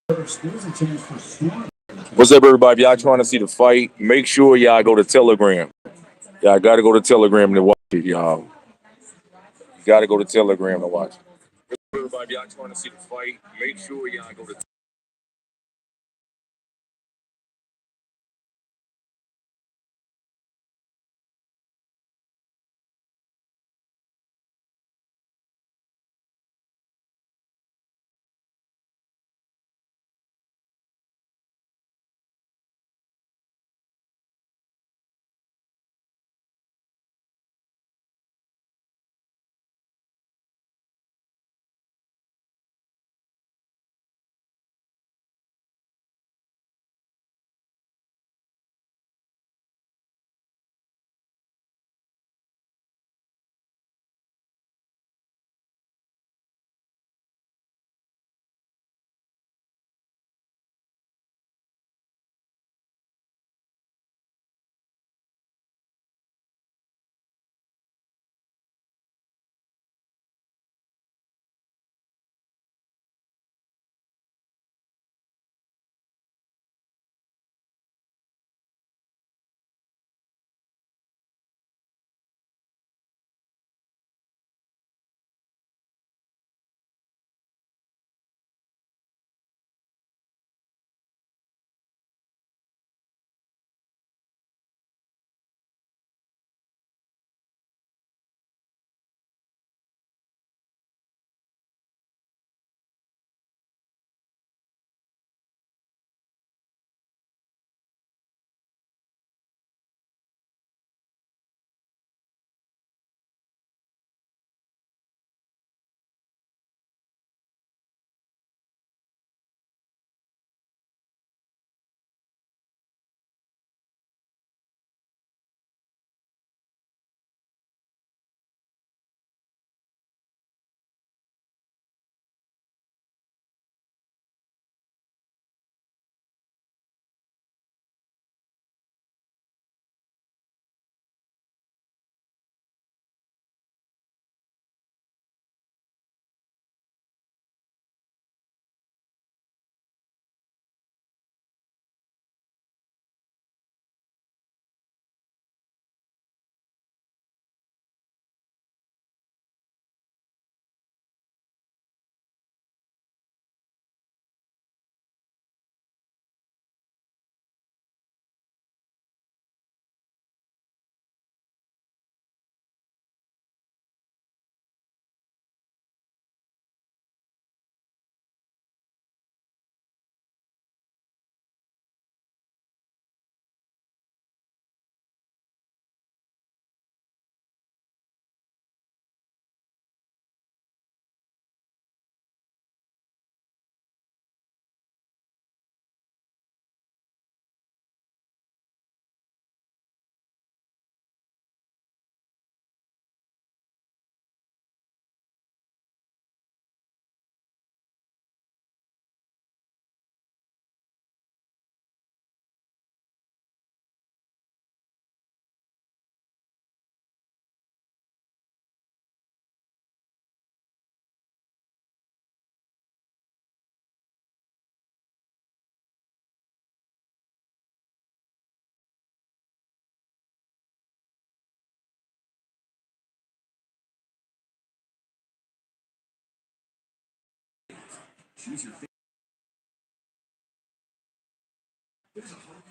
What's up, everybody? If y'all trying to see the fight, make sure y'all go to Telegram. Y'all got to go to Telegram to watch it, y'all. You got to go to Telegram to watch it. What's up, everybody? If y'all trying to see the fight, make sure y'all go to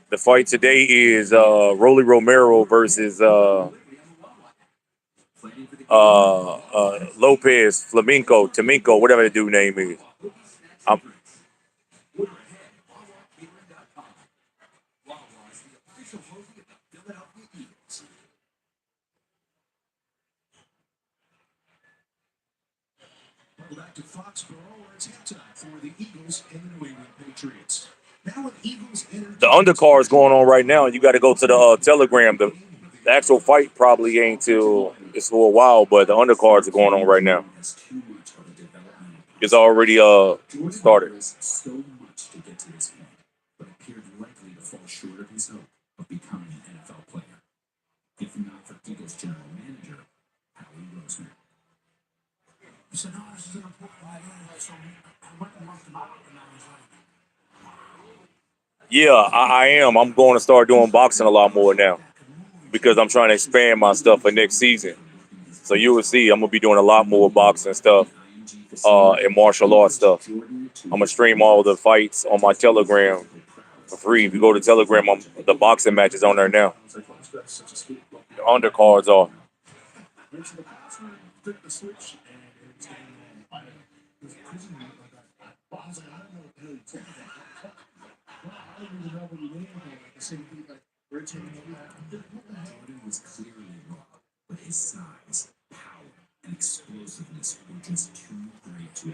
The fight today is Rolly Romero versus Lopez, Flamenco, whatever the dude name is. Um, the undercard is going on right now, and you got to go to the Telegram. The actual fight probably ain't till it's for a while, but the undercards are going on right now. It's already started. Yeah, I am. I'm going to start doing boxing a lot more now because I'm trying to expand my stuff for next season. So you will see I'm gonna be doing a lot more boxing stuff and martial arts stuff. I'm gonna stream all the fights on my Telegram for free. If you go to Telegram, the boxing matches on there now. The undercards are.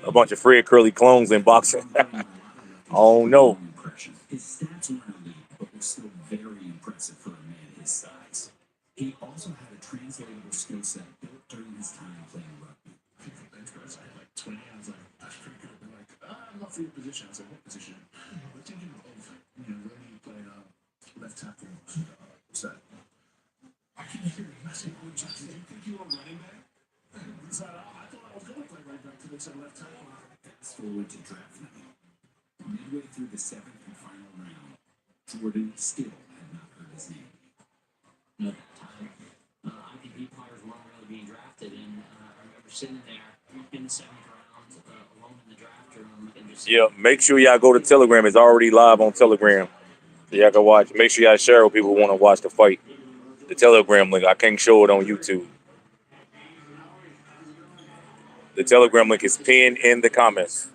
A bunch of Fred Curly clones in boxing. Oh no. Yeah, make sure y'all go to Telegram. It's already live on Telegram. So y'all can watch. Make sure y'all share with people who want to watch the fight. The Telegram link. I can't show it on YouTube. The Telegram link is pinned in the comments.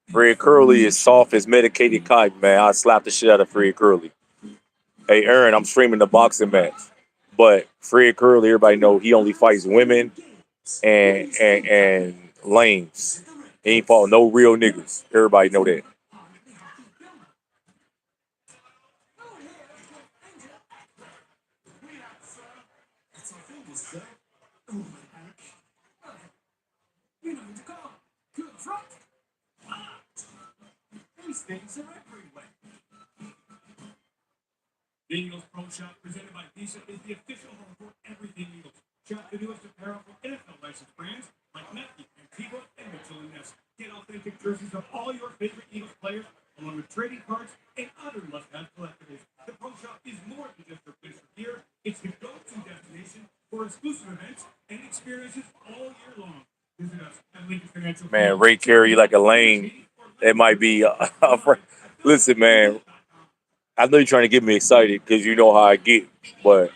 Fred Curly is soft as medicated cotton, man. I slapped the shit out of Fred Curly. Hey, Aaron, I'm streaming the boxing match. But Fred Curly, everybody know he only fights women and lames. He ain't fought no real niggas. Everybody know that. Man, Ray Carey like a lame. It might be. Listen, man. I know you're trying to get me excited because you know how I get, but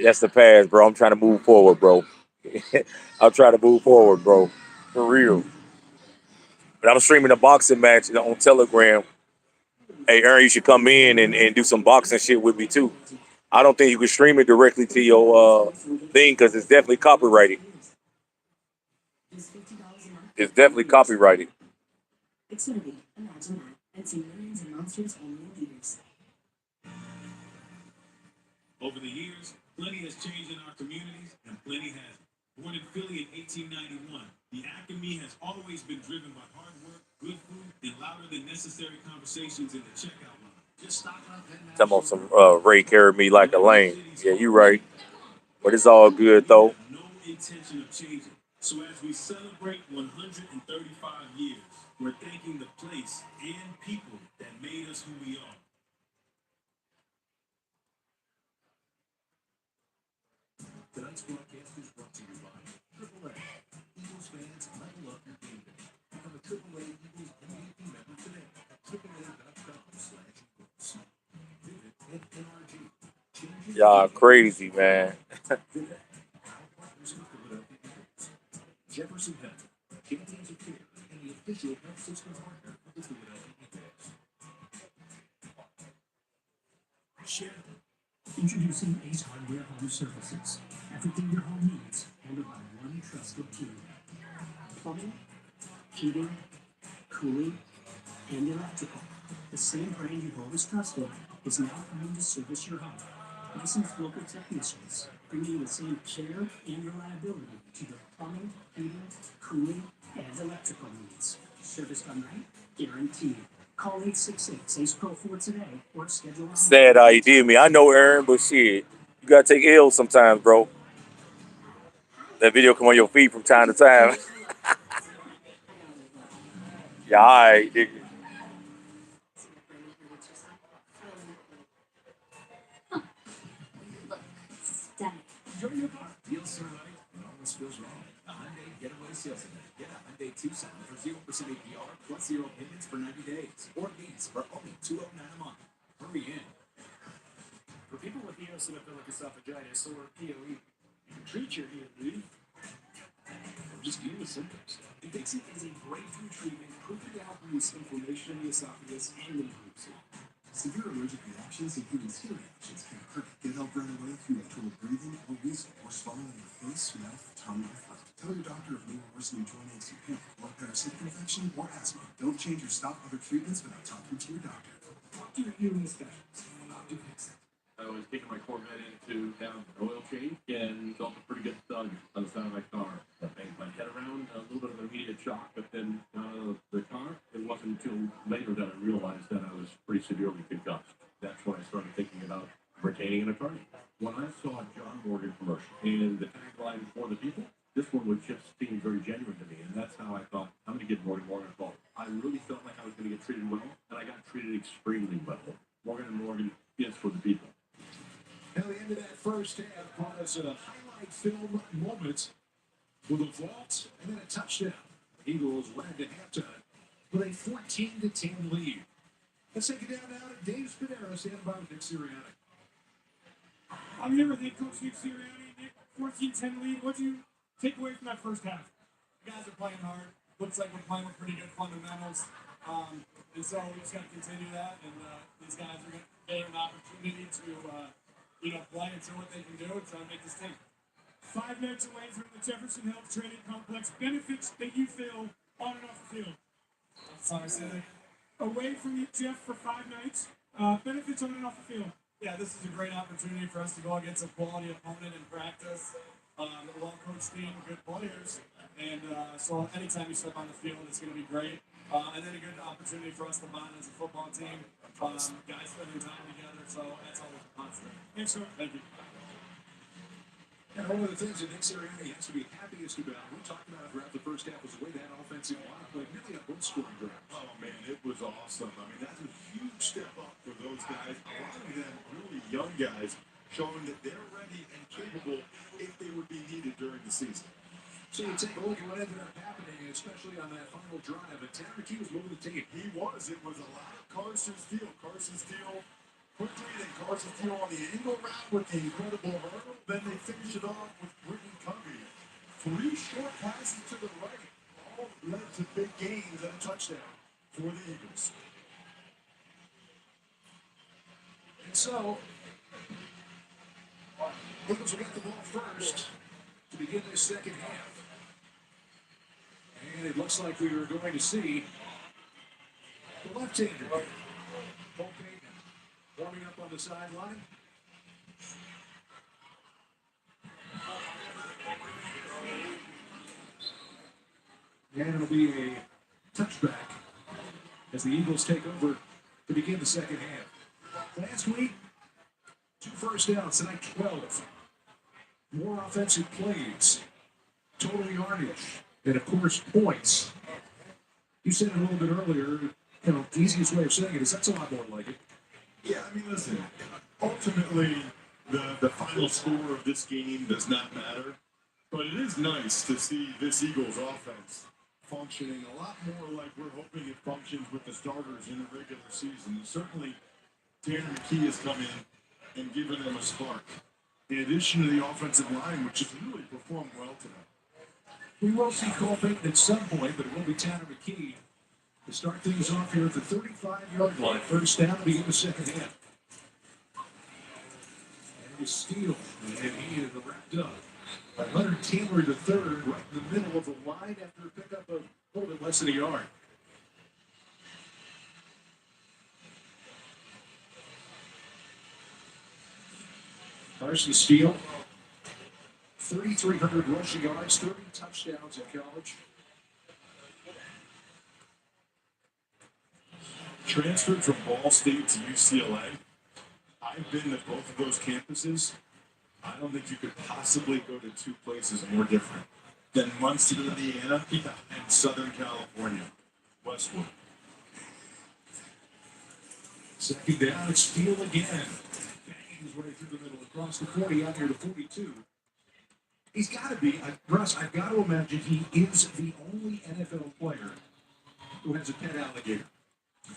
that's the past, bro. I'm trying to move forward, bro. I'm trying to move forward, bro. For real. But I'm streaming a boxing match on Telegram. Hey, Aaron, you should come in and do some boxing shit with me too. I don't think you can stream it directly to your thing because it's definitely copyrighted. It's definitely copyrighted. Talking about some Ray carried me like a lane. Yeah, you right. But it's all good though. Y'all crazy, man. Sad how he did me. I know Aaron, but shit, you gotta take L's sometimes, bro. That video come on your feed from time to time. Yeah, all right, nigga. Last week, 2 first downs, tonight 12. More offensive plays, total yardage, and of course points. You said it a little bit earlier, the easiest way of saying it is that's a lot more like it. Yeah, I mean, listen, ultimately, the final score of this game does not matter, but it is nice to see this Eagles offense functioning a lot more like we're hoping it functions with the starters in the regular season. And certainly, Tanner McKee has come in and given them a spark. In addition to the offensive line, which has really performed well tonight. We will see Cole Payton at some point, but it will be Tanner McKee to start things off here at the 35-yard line. First down to begin the second half. And a steal, and he is wrapped up by Leonard Taylor III, right in the middle of the line after a pickup of a little bit less than a yard. Carson Steele, 3,300 rushing yards, 30 touchdowns in college. Transferred from Ball State to UCLA. I've been to both of those campuses. I don't think you could possibly go to two places more different than Muncie, Indiana, and Southern California, Westwood. Second down, it's Steele again. Banging his way through the middle, across the 40, out here to 42. He's got to be, Russ, I've got to imagine he is the only NFL player who has a pet alligator.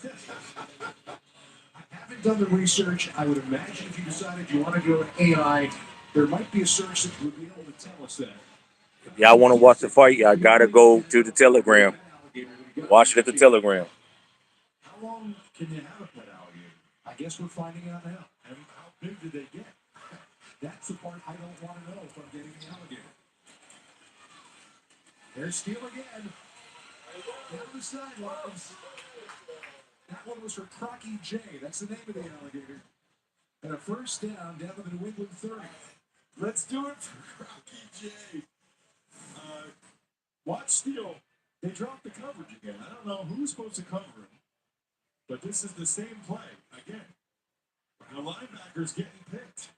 I haven't done the research. I would imagine if you decided you want to go to AI, there might be a search that would be able to tell us that. If y'all want to watch the fight, y'all got to go to the Telegram. Watch it at the Telegram. How long can you have a pet alligator? I guess we're finding out now. And how big do they get? That's the part I don't want to know if I'm getting the alligator. There's Steele again. Down the sidelines. That one was for Crocky J. That's the name of the alligator. And a first down to the New England 30. Let's do it for Crocky J. Watch Steele. They dropped the coverage again. I don't know who's supposed to cover him, but this is the same play again. The linebacker's getting picked.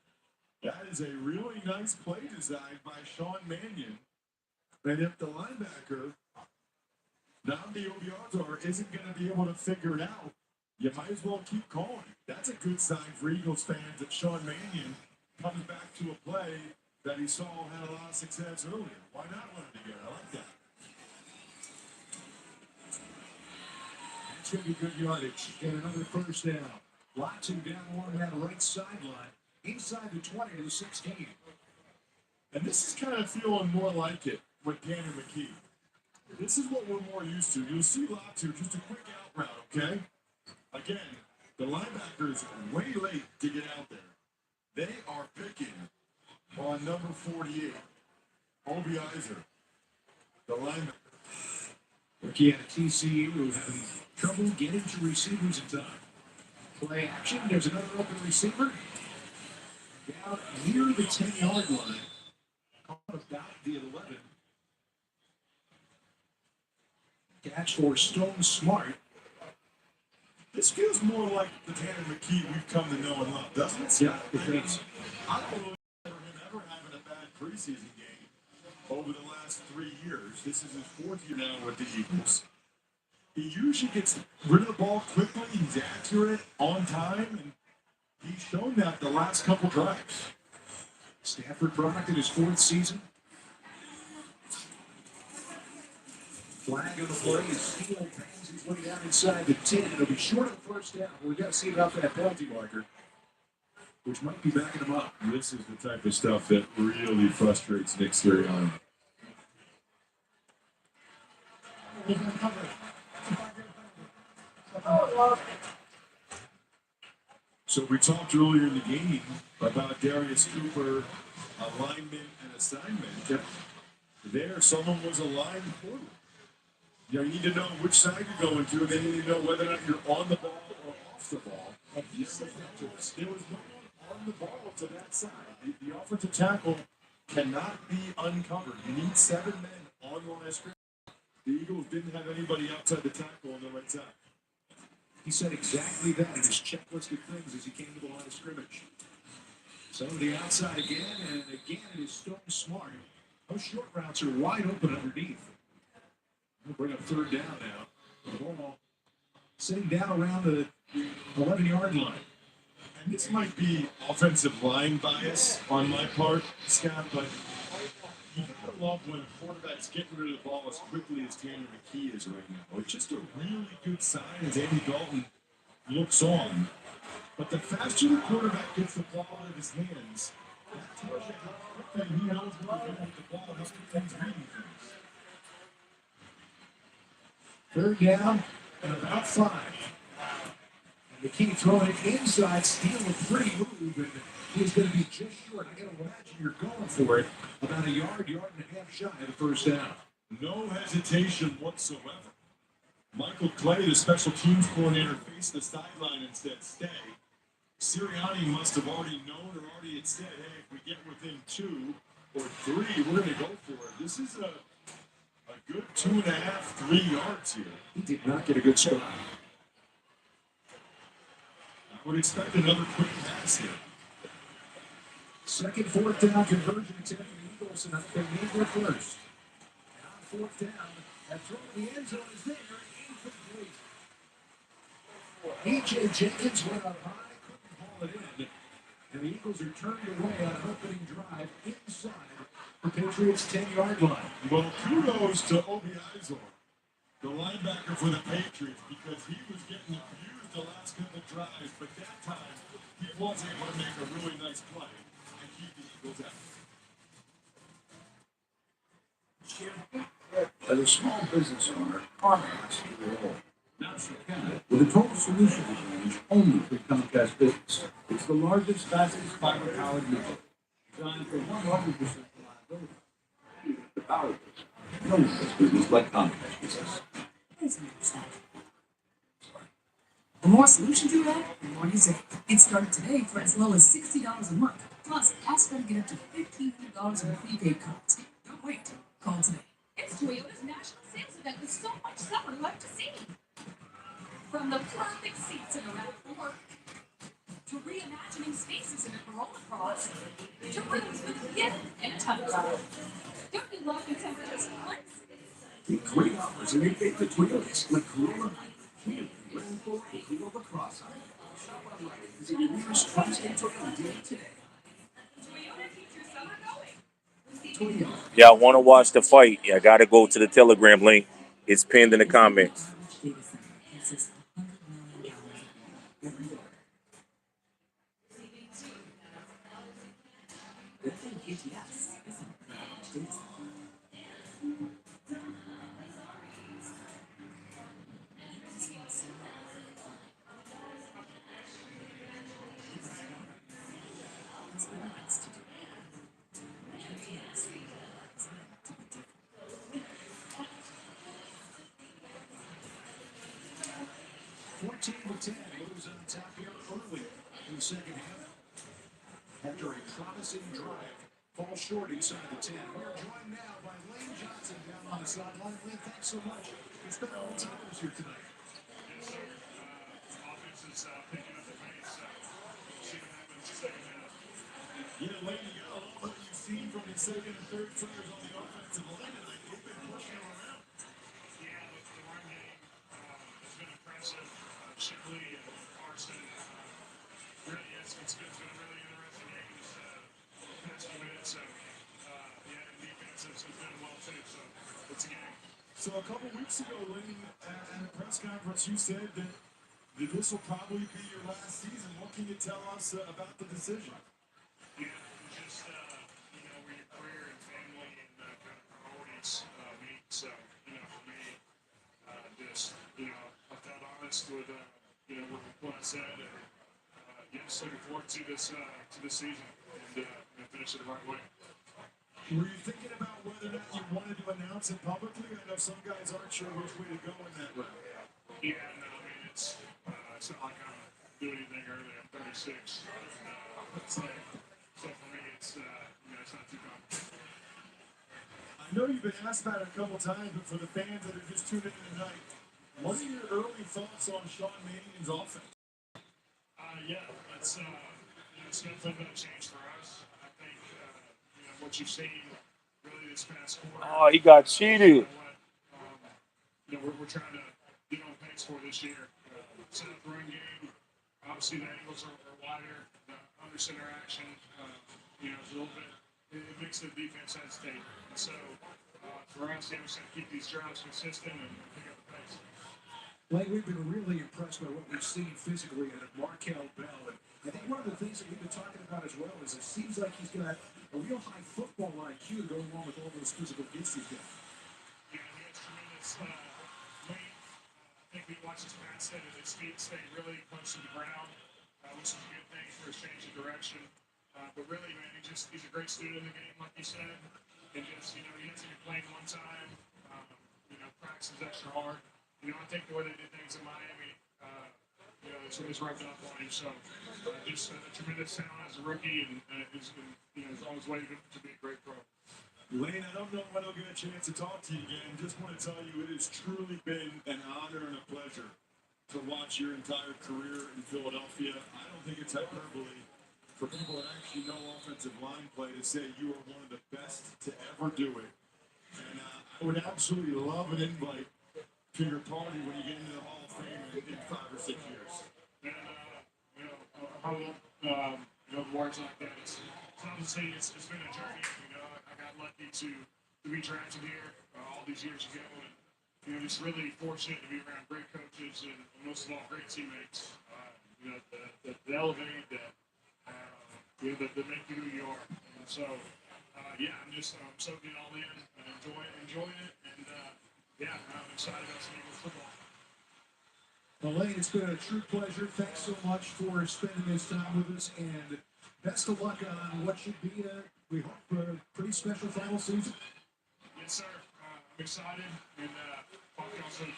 That is a really nice play design by Sean Mannion. And if the linebacker, Nnamdi Obiator, isn't going to be able to figure it out, you might as well keep calling. That's a good sign for Eagles fans that Sean Mannion comes back to a play that he saw had a lot of success earlier. Why not run it again? I like that. That's going to be good yardage. And another first down. Latu down along that right sideline, inside the 20 to the 16. And this is kind of feeling more like it with Tanner McKee. This is what we're more used to. You'll see Latu, just a quick out route, okay? Again, the linebackers way late to get out there. They are picking on number 48, Obiazer, the linebacker. Rookie out of TCU having trouble getting to receivers in time. Play action. There's another open receiver. Down near the 10-yard line. Caught about the 11. Catch for Stone Smart. This feels more like the Tanner McKee we've come to know and love, doesn't it? Yeah, it does. I don't remember him ever having a bad preseason game over the last 3 years. This is his 4th year now with the Eagles. He usually gets rid of the ball quickly. He's accurate, on time, and he's shown that the last couple drives. Stafford product in his 4th season. Flag on the play as Steele bangs his way down inside the 10. It'll be short of the first down. We've got to see about that penalty marker, which might be backing him up. This is the type of stuff that really frustrates Nick Sirianni. So we talked earlier in the game about Darius Cooper, alignment and assignment. There, someone was aligned for you. You need to know which side you're going to, and then you need to know whether or not you're on the ball or off the ball. And there was no one on the ball to that side. The offensive tackle cannot be uncovered. You need 7 men on the line of scrimmage. The Eagles didn't have anybody outside the tackle on the right side. He said exactly that in his checklist of things as he came to the line of scrimmage. So to the outside again, and again it is Stone Smart. Those short routes are wide open underneath. We'll bring up third down now. The ball sitting down around the 11-yard line. And this might be offensive line bias on my part, Scott, but you gotta love when a quarterback's getting rid of the ball as quickly as Tanner McKee is right now. It's just a really good sign as Andy Dalton looks on. But the faster the quarterback gets the ball out of his hands, that tells you how quickly he knows what to do with the ball, how quickly he's reading things. Third down and about 5. McKee throwing it inside, stealing a pretty move, and he's going to be just short. I got to imagine you're going for it about a yard and a half shy of the first down. No hesitation whatsoever. Michael Clay, the special teams coordinator, faced the sideline and said, stay. Sirianni must have already known or already had said, hey, if we get within 2 or 3, we're going to go for it. This is a good 2.5, 3 yards here. He did not get a good start. I would expect another quick pass here. Second, fourth down conversion attempt for the Eagles, and they made their first. And on fourth down, that throw in the end zone is there, incomplete. E.J. Jenkins went up high, couldn't haul it in, and the Eagles are turned away on an opening drive inside the Patriots' 10-yard line. Well, kudos to Obi Izor, the linebacker for the Patriots, because he was getting abused the last couple of drives, but that time he was able to make a really nice play and keep the Eagles out. As a small business owner, CarMax is your home. Now Canada, with a total solutions range only for Comcast Business. It's the largest, fastest fiber-powered network, designed for 100% reliability. The power business. No one does business like Comcast Business. The more solutions you have, the more you save. It started today for as low as $60 a month. Plus, ask her to get up to $1,500 in prepaid cards. Don't wait. Call today. It's Toyota's national sales event with so much summer left to see. From the perfect seats in a radical work, to reimagining spaces in a Corolla Cross, to rooms with a gift and a ton of love. Don't you love contemporary place? Get great offers in your favorite Toyotas, like Corolla, Camry, Rav4, and Corolla Cross. Shop online and visit your nearest tri-state Toyota dealer today. Toyota keeps your summer going. Toyota. Y'all want to watch the fight? Y'all got to go to the Telegram link. It's pinned in the comments. Moves on top here early in the second half. After a promising drive, falls short inside the 10. We're joined now by Lane Johnson down on the sideline. Lane, thanks so much. It's been all the time here tonight. Yes, sir. Offense is picking up the pace. We'll see what happens in the second half. Yeah, Lane, you got a lot of what you've seen from the second and third players on the offensive line tonight. They've been pushing them around. Yeah, the run game has been impressive. Shipley and Carson. Really, it's been a really interesting game this past few minutes. So, yeah, and defense has been well too. So, it's a game. So, a couple weeks ago, Lane, at a press conference, you said that this will probably be your last season. What can you tell us about the decision? Yeah, just, where your career and family and kind of priorities meet. So, for me, just, I felt honest with, with what I said, and just looking forward to this season and finish it the right way. Were you thinking about whether or not you wanted to announce it publicly? I know some guys aren't sure which way to go in that route. Yeah, no, I mean, it's not like I'm doing anything early. I'm 36. So for me, it's not too complicated. I know you've been asked about it a couple times, but for the fans that are just tuning in tonight, What are your early thoughts on Sean Mannion's offense? Yeah, it's definitely been a change for us. I think what you've seen really this past quarter. Oh, he got cheated. We're trying to get on pace for this year. Set up run game. Obviously, the angles are wider. The under center action, is a little bit. It makes the defense hesitate. And so, for us, we just got to keep these drives consistent and pick up the pace. Like, we've been really impressed by what we've seen physically out of Markel Bell. And I think one of the things that we've been talking about as well is it seems like he's got a real high football IQ going along with all those physical gifts he's got. Yeah, he has tremendous weight. I think we watched his pass set and his feet stay really close to the ground, which is a good thing for his change of direction. But really, man, he's a great student in the game, like you said. And just, he hasn't been playing one time. Practices extra hard. I think the way they did things in Miami, it's rubbed off on him. So, just a tremendous talent as a rookie, and is on his way to be a great pro. Lane, I don't know when I'll get a chance to talk to you again. Just want to tell you it has truly been an honor and a pleasure to watch your entire career in Philadelphia. I don't think it's hyperbole for people that actually know offensive line play to say you are one of the best to ever do it. And I would absolutely love an invite to your party when you get into the Hall of Fame in 5 or 6 years. And, words like that. It's obviously it's been a journey. I got lucky to be drafted here all these years ago, and just really fortunate to be around great coaches and most of all great teammates. That elevate, that make you who you are. And so, I'm soaking it all in and enjoying it, and I'm excited about some Eagles football. Well, Lane, it's been a true pleasure. Thanks so much for spending this time with us, and best of luck on what should be, we hope, a pretty special final season. Yes, sir. I'm excited, and talk to y'all soon.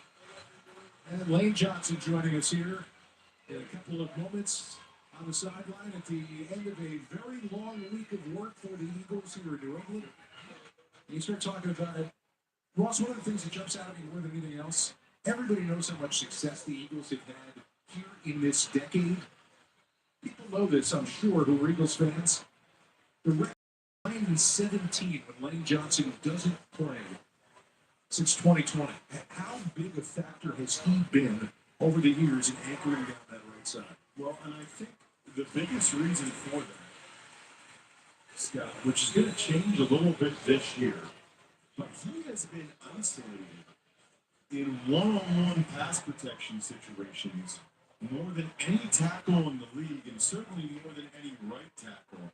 And Lane Johnson joining us here in a couple of moments on the sideline at the end of a very long week of work for the Eagles here in New England. And you start talking about it. Ross, one of the things that jumps out at me more than anything else, everybody knows how much success the Eagles have had here in this decade. People know this, I'm sure, who are Eagles fans. The record 9-17 when Lane Johnson doesn't play since 2020. How big a factor has he been over the years in anchoring down that right side? Well, and I think the biggest reason for that, Scott, which is going to change a little bit this year, but he has been isolated in one-on-one pass protection situations more than any tackle in the league, and certainly more than any right tackle.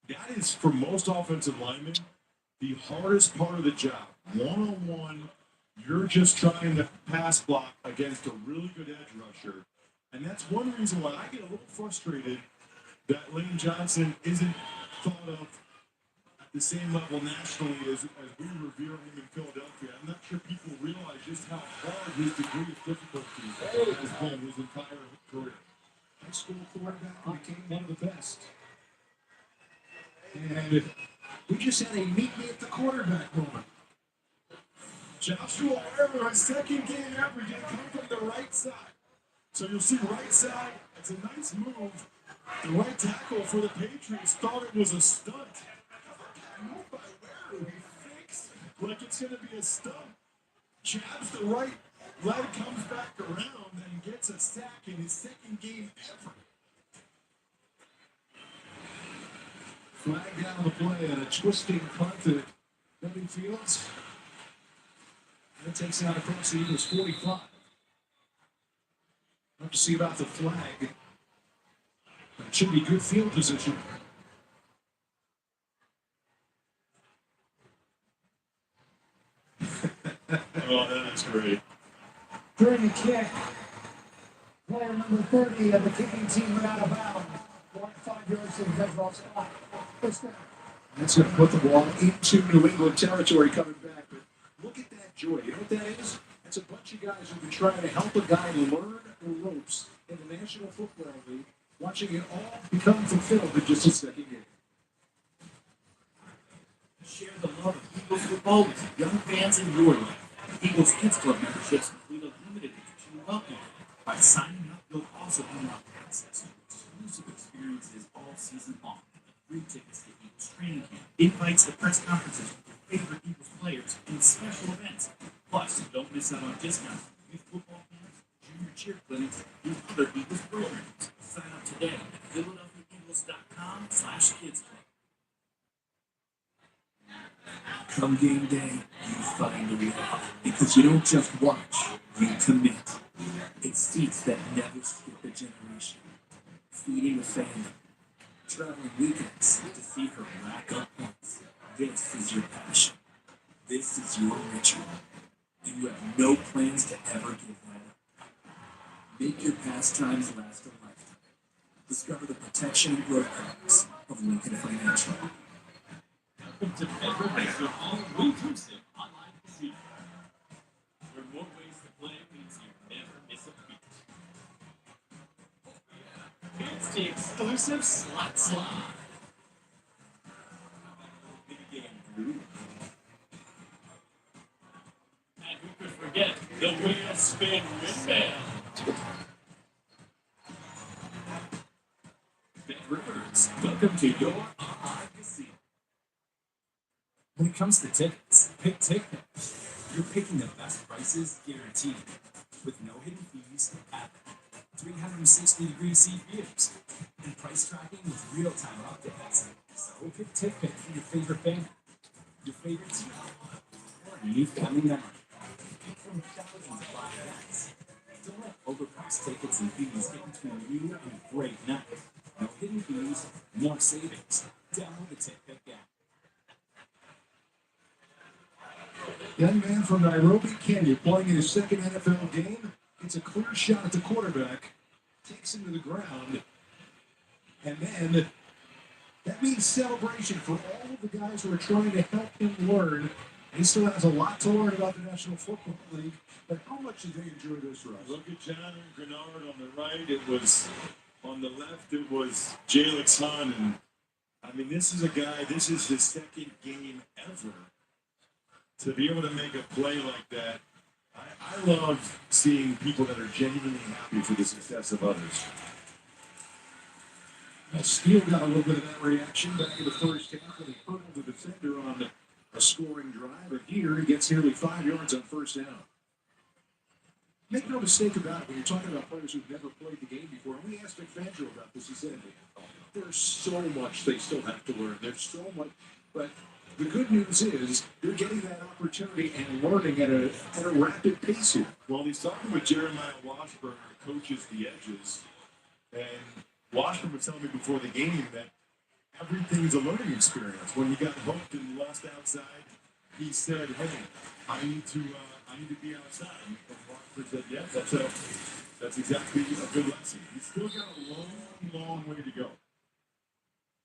That is, for most offensive linemen, the hardest part of the job. One-on-one, you're just trying to pass block against a really good edge rusher. And that's one reason why I get a little frustrated that Lane Johnson isn't thought of at the same level nationally as we revere him in Philadelphia. I'm not sure people realize just how hard his degree of difficulty has been his entire career. High school quarterback became one of the best. And we just had a meet me at the quarterback moment. Joshua Werner, his second game ever, did come from the right side. So you'll see right side, it's a nice move. The right tackle for the Patriots thought it was a stunt. Move by Werner, he fakes like it's going to be a stunt. Jabs the right, leg comes back around and gets a sack in his second game ever. Flag down the play and a twisting punt to Devin Fields. That takes out across the Eagles 45. Have to see about the flag. It should be good field position. Oh, that is great. During the kick, player number 30 of the kicking team went out of bounds. 5 yards to the dead ball spot. First down. That's going to put the ball into New England territory coming back. But look at that joy. You know what that is? That's a bunch of guys who've been trying to help a guy learn the ropes in the National Football League, watching it all become fulfilled in just a second game. Share the love of Eagles football with young fans in your life. Eagles Kids Club memberships complete a By signing up, you'll also unlock access to exclusive experiences all season long. Free tickets to Eagles training camp, invites to press conferences with your favorite Eagles players, and special events. Plus, don't miss out on discounts for youth football camps, junior cheer clinics, and other Eagles programs. Sign up today at PhiladelphiaEagles.com/kidsclub. Come game day, you find a reality. Because you don't just watch, you commit. It's seats that never skip a generation. Feeding a family. Traveling weekends to see her rack up points. This is your passion. This is your ritual. And you have no plans to ever give that up. Make your pastimes last a lifetime. Discover the protection and growth products of Lincoln Financial. Welcome to Bedford your all-inclusive online casino. There are more ways to play means you never miss a beat. It's the exclusive slot slide. Big game, Drew. And who could forget the wheel spin windmill? Bet Rivers, welcome to your online casino. When it comes to tickets, pick TickPick. You're picking the best prices guaranteed, with no hidden fees at 360-degree seat views, and price tracking with real-time updates. So pick TickPick for your favorite band, your favorite team, or a new family member. Pick from thousands of live events. Don't let overpriced tickets and fees get between you and a great night. No hidden fees, more savings. Download the TickPick app. Young man from Nairobi, Kenya, playing in his second NFL game. It's a clear shot at the quarterback. Takes him to the ground. And then that means celebration for all of the guys who are trying to help him learn. He still has a lot to learn about the National Football League. But how much did they enjoy this, Russ? Look at John and Grenard on the right. It was on the left. It was Jalix Hahn. And I mean, this is a guy. This is his second game ever. To be able to make a play like that, I love seeing people that are genuinely happy for the success of others. Steele got a little bit of that reaction back in the first half when he hurdled the defender on a scoring drive. But here he gets nearly 5 yards on first down. Make no mistake about it, when you're talking about players who've never played the game before, and we asked McFangio about this, he said, there's so much they still have to learn. There's so much, but the good news is they're getting that opportunity and learning at a rapid pace here. Well, he's talking with Jeremiah Washburn, who coaches the edges, and Washburn was telling me before the game that everything's a learning experience. When he got hooked and lost outside, he said, "Hey, I need to be outside." And Washburn said, "Yeah, that's exactly a good lesson." He's still got a long way to go.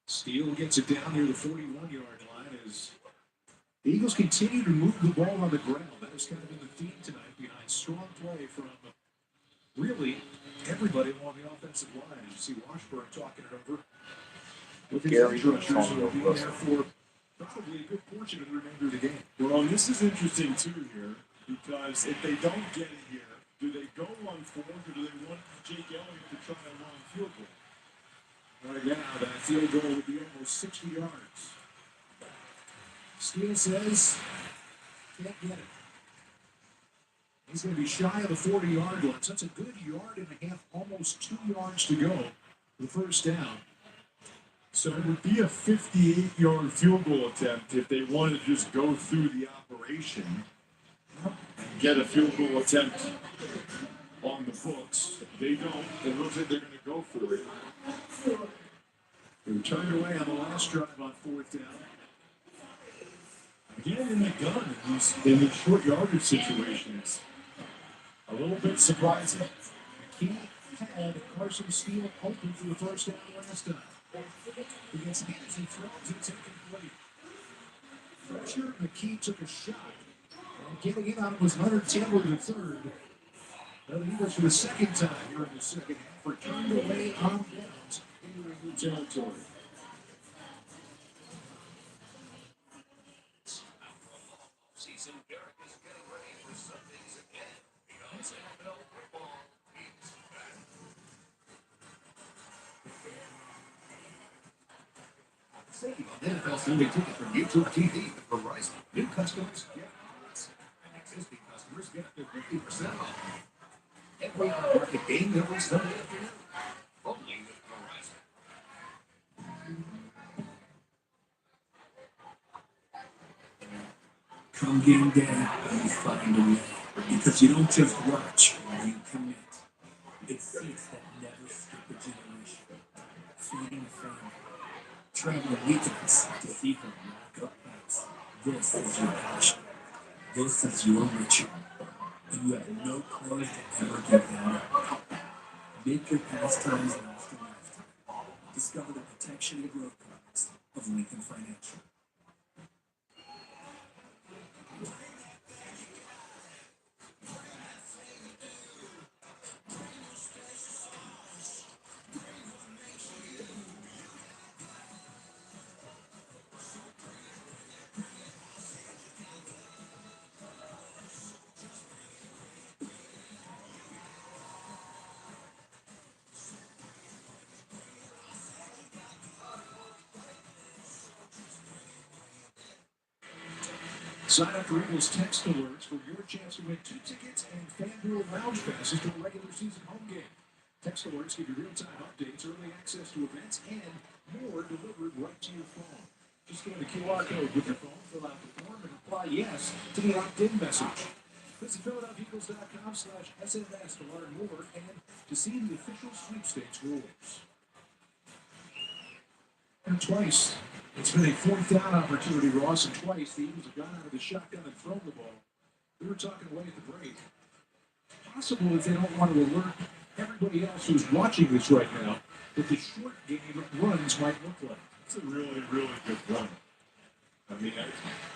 Steele gets it down near the 41-yard line as the Eagles continue to move the ball on the ground. That has kind of been the theme tonight behind strong play from really everybody along the offensive line. You see Washburn talking it over with his Gary edge rushers Jones, who will be there for probably a good portion of the remainder of the game. Well, and this is interesting too here, because if they don't get it here, do they go on fourth, or do they want Jake Elliott to try a long field goal? Right now, that field goal would be almost 60 yards. Steele says, can't get it. He's going to be shy of the 40-yard line. So that's a good yard and a half, almost 2 yards to go for the first down. So it would be a 58-yard field goal attempt if they wanted to just go through the operation and get a field goal attempt on the books. If they don't, it looks like they're going to go for it. They were turned away on the last drive on fourth down. Again, in the gun, in these short yardage situations, a little bit surprising. He had Carson Steele open for the first down last time. Against hands, he throws it incomplete. Pressure, McKee took a shot. And getting in on it was Leonard Taylor the third. Now the Eagles for the second time here in the second half were turned away on downs into a new territory. NFL Sunday Ticket from YouTube TV and Verizon. New customers get plus, and existing customers get up to 50% off. Every on-market game every Sunday afternoon. Only with Verizon. Come game day, you find a way. Because you don't just watch, you commit. It's seats that never skip a generation. Feeding a family. Traveling weekends to see them rack up points. This is your passion. This is your ritual. And you have no plans to ever give that up. Make your pastimes last a lifetime. Discover the protection and growth products of Lincoln Financial. Sign up for Eagles text alerts for your chance to win 2 tickets and FanDuel lounge passes to a regular season home game. Text alerts give you real-time updates, early access to events, and more delivered right to your phone. Just scan the QR code with your phone, fill out the form, and reply yes to the opt-in message. Visit PhiladelphiaEagles.com/SMS to learn more and to see the official sweepstakes rules. And twice. It's been a 4th down opportunity, Ross, and twice the Eagles have gone out of the shotgun and thrown the ball. We were talking away at the break. Possible if they don't want to alert everybody else who's watching this right now that the short game runs might look like. It's a really, really good run. I mean,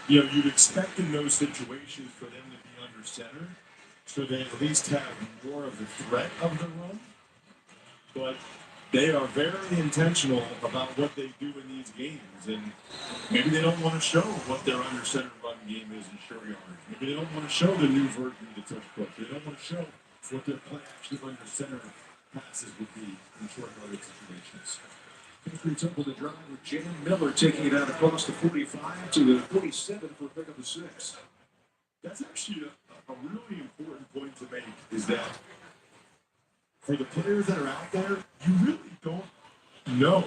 you'd expect in those situations for them to be under center, so they at least have more of the threat of the run. But they are very intentional about what they do in these games, and maybe they don't want to show what their under center run game is in short yardage. Maybe they don't want to show the new version of the touch push. They don't want to show what their play action under center passes would be in short yardage situations. Patriots able to drive with Jam Miller taking it out across the 45 to the 47 for a pickup of 6. That's actually a really important point to make, is that for the players that are out there, you really don't know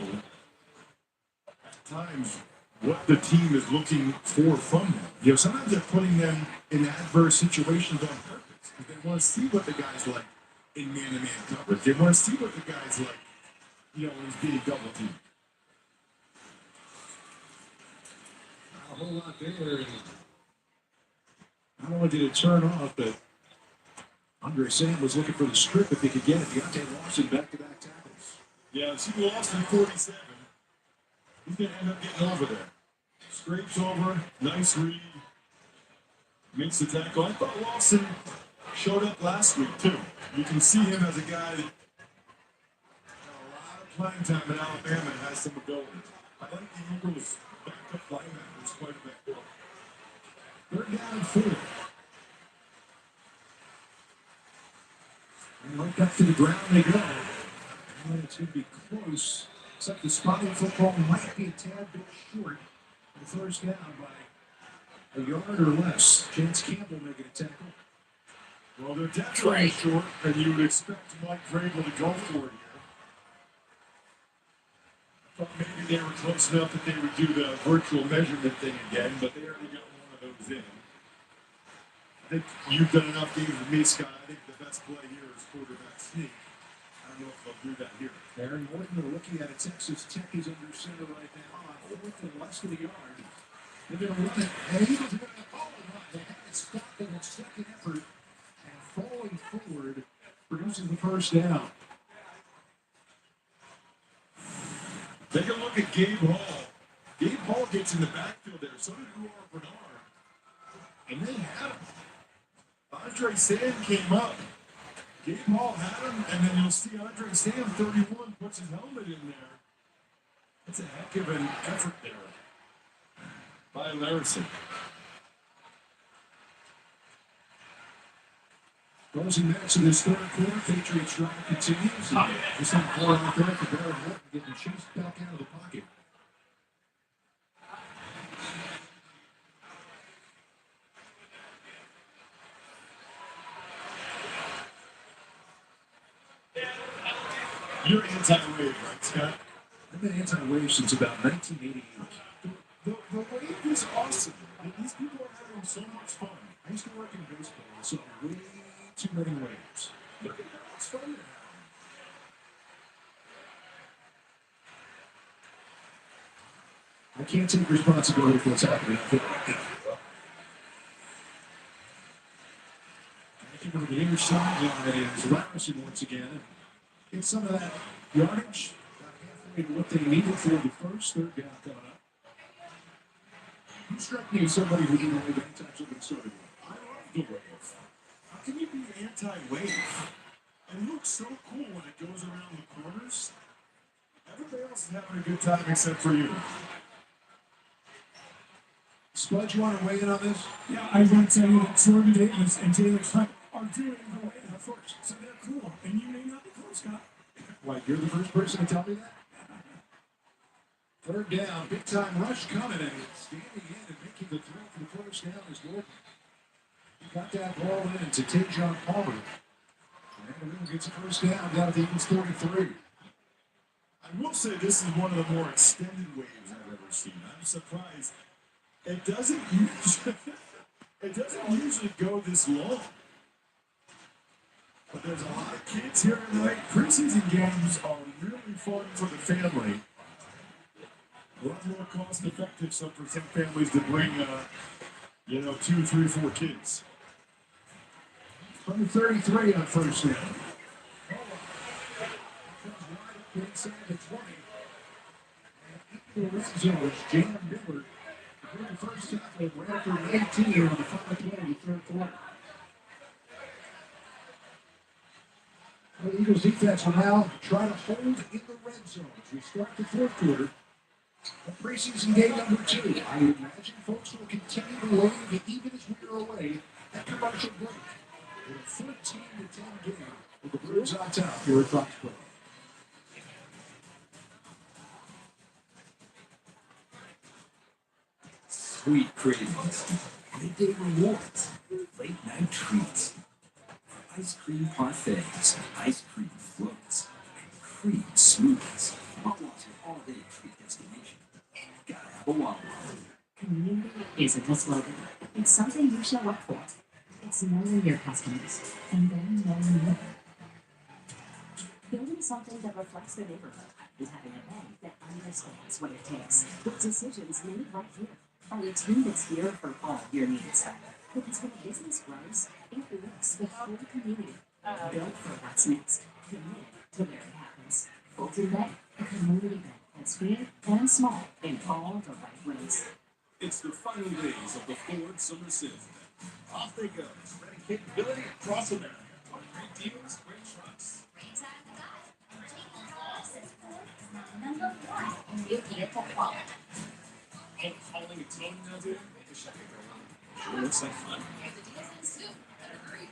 at times what the team is looking for from them. Sometimes they're putting them in adverse situations on purpose because they want to see what the guys like in man-to-man coverage. They want to see what the guys like, when he's being double teamed. Not a whole lot there. Not only did it turn off, but Andre Sam was looking for the strip if he could get it. Deontay Lawson back-to-back tackles. Yeah, see Lawson 47. He's going to end up getting over there. Scrapes over, nice read, makes the tackle. I thought Lawson showed up last week, too. You can see him as a guy that had a lot of playing time in Alabama and has some ability. I like the Eagles' backup linebackers quite a bit. 3rd down and 4. And right back to the ground they go. And it's going to be close. Except the spotting football might be a tad bit short. The 1st down by a yard or less. Chance Campbell making a tackle. Well, they're definitely short, and you would expect Mike Vrabel to go for it here. I thought maybe they were close enough that they would do the virtual measurement thing again, but they already got one of those in. I think you've done enough games with me, Scott. I think the best play here is quarterback sneak. I don't know if they'll do that here. Aaron Morton looking at it. Texas Tech is under center right now on 4th and less than a yard. They're going to run it. And the Eagles are going to follow the run. They had it stopped in their second effort. And falling forward produces the 1st down. Take a look at Gabe Hall. Gabe Hall gets in the backfield there. So did Ruar Bernard. And they had him. Andre Sam came up. Gabe Hall had him, and then you'll see Andre Sam, 31, puts his helmet in there. That's a heck of an effort there by Larison. Closing minutes in this 3rd quarter, Patriots drive continues. Just on 4 out there for Barrett Morton getting chased back out of the pocket. You're anti-wave, right, Scott? I've been anti-wave since about 1988. The wave is awesome. These people are having so much fun. I used to work in baseball and saw way too many waves. Look at how much fun they're having. I can't take responsibility for what's happening out there right now. Back into the near sideline is Larison once again. And get some of that yardage. Got halfway to what they needed for the first third down coming up. You struck me as somebody who didn't have any types of concern. I love the wave. How can you be anti-wave? It looks so cool when it goes around the corners. Everybody else is having a good time except for you. Spud, you want to weigh in on this? Yeah, I want to tell you that Jordan Davis and Taylor Hunt are doing the way at first, so they're cool, and you may not be cool, Scott. Why, you're the first person to tell me that? Third down, big time rush coming, and standing in and making the throw for the first down is Gordon. He got that ball in to Tajon Palmer. And the gets a first down at the Eagles 33. I will say this is one of the more extended waves I've ever seen. I'm surprised. It doesn't usually go this long. But there's a lot of kids here tonight. Preseason games are really fun for the family. A lot more cost effective so for some families to bring, 2, 3, 4 kids. From the 33 on first down. Inside the 20. And the red zone is Jam Miller. The first tackle ran for 18 on the final play of the third quarter. The Eagles defense will now try to hold in the red zone as we start the fourth quarter. Preseason game number 2. I would imagine folks will continue to wave even as we are away at commercial break. In a 14-10 game with the Blues on top here at Foxborough. Sweet cravings, midday rewards, late night treats, ice cream parfaits, ice cream floats, and cream smoothies. Wawa's your all-day treat destination. Gotta have a Wawa. Community isn't a slogan. It's something you show up for. It's knowing your customers and then knowing them. Building something that reflects the neighborhood and having a bank that understands what it takes. With decisions made right here by a team that's here for all your needs. Because when a business grows, it works with whole community. Built for what's next. Committed to where it happens. Fulton Bank, a community bank that's big and small in all the right ways. It's the final days of the Ford Summer Sales Event. Off they go, spreading capability across America. Great deals, great trucks. Great time to buy. Taking classes for number 1 in new vehicle quality. Oh, calling a tone now, dude? Make a shopping go. Sure looks like fun. Here's the deals in suit. Better hurry.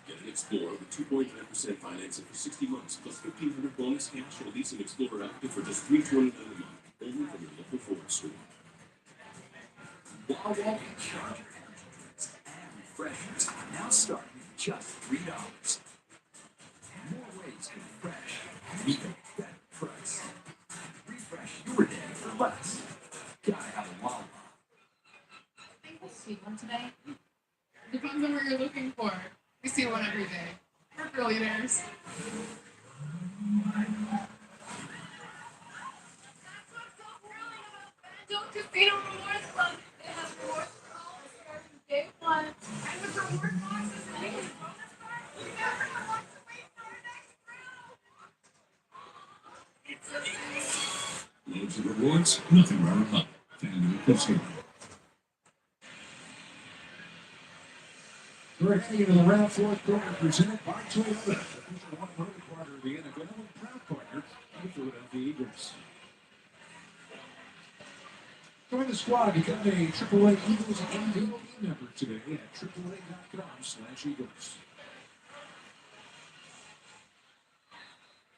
Get an Explorer with 2.9% financing for 60 months, plus $1,500 bonus cash or lease an Explorer active for just $329 a month. Only from your local Ford store. Wawa can charge your energy drinks and refreshers now starting at just $3. More ways to refresh at an even better price. Refresh your day for less. Gotta have a Wawa. I think we'll see one today. Depends on what you're looking for. We see one every day. We're billionaires. Don't Casino Rewards Club. It has rewards for all the stars from day one. And with reward boxes and bonus cards, everyone wants to wait for our next thrill. Loads of rewards, nothing rather than FanDuel Casino. We're heading into the round 4th quarter presented by Toyota, official automotive partner of the NFL and proud partner of the Philadelphia Eagles. Join the squad, become a AAA Eagles MVP member today at AAA.com/Eagles.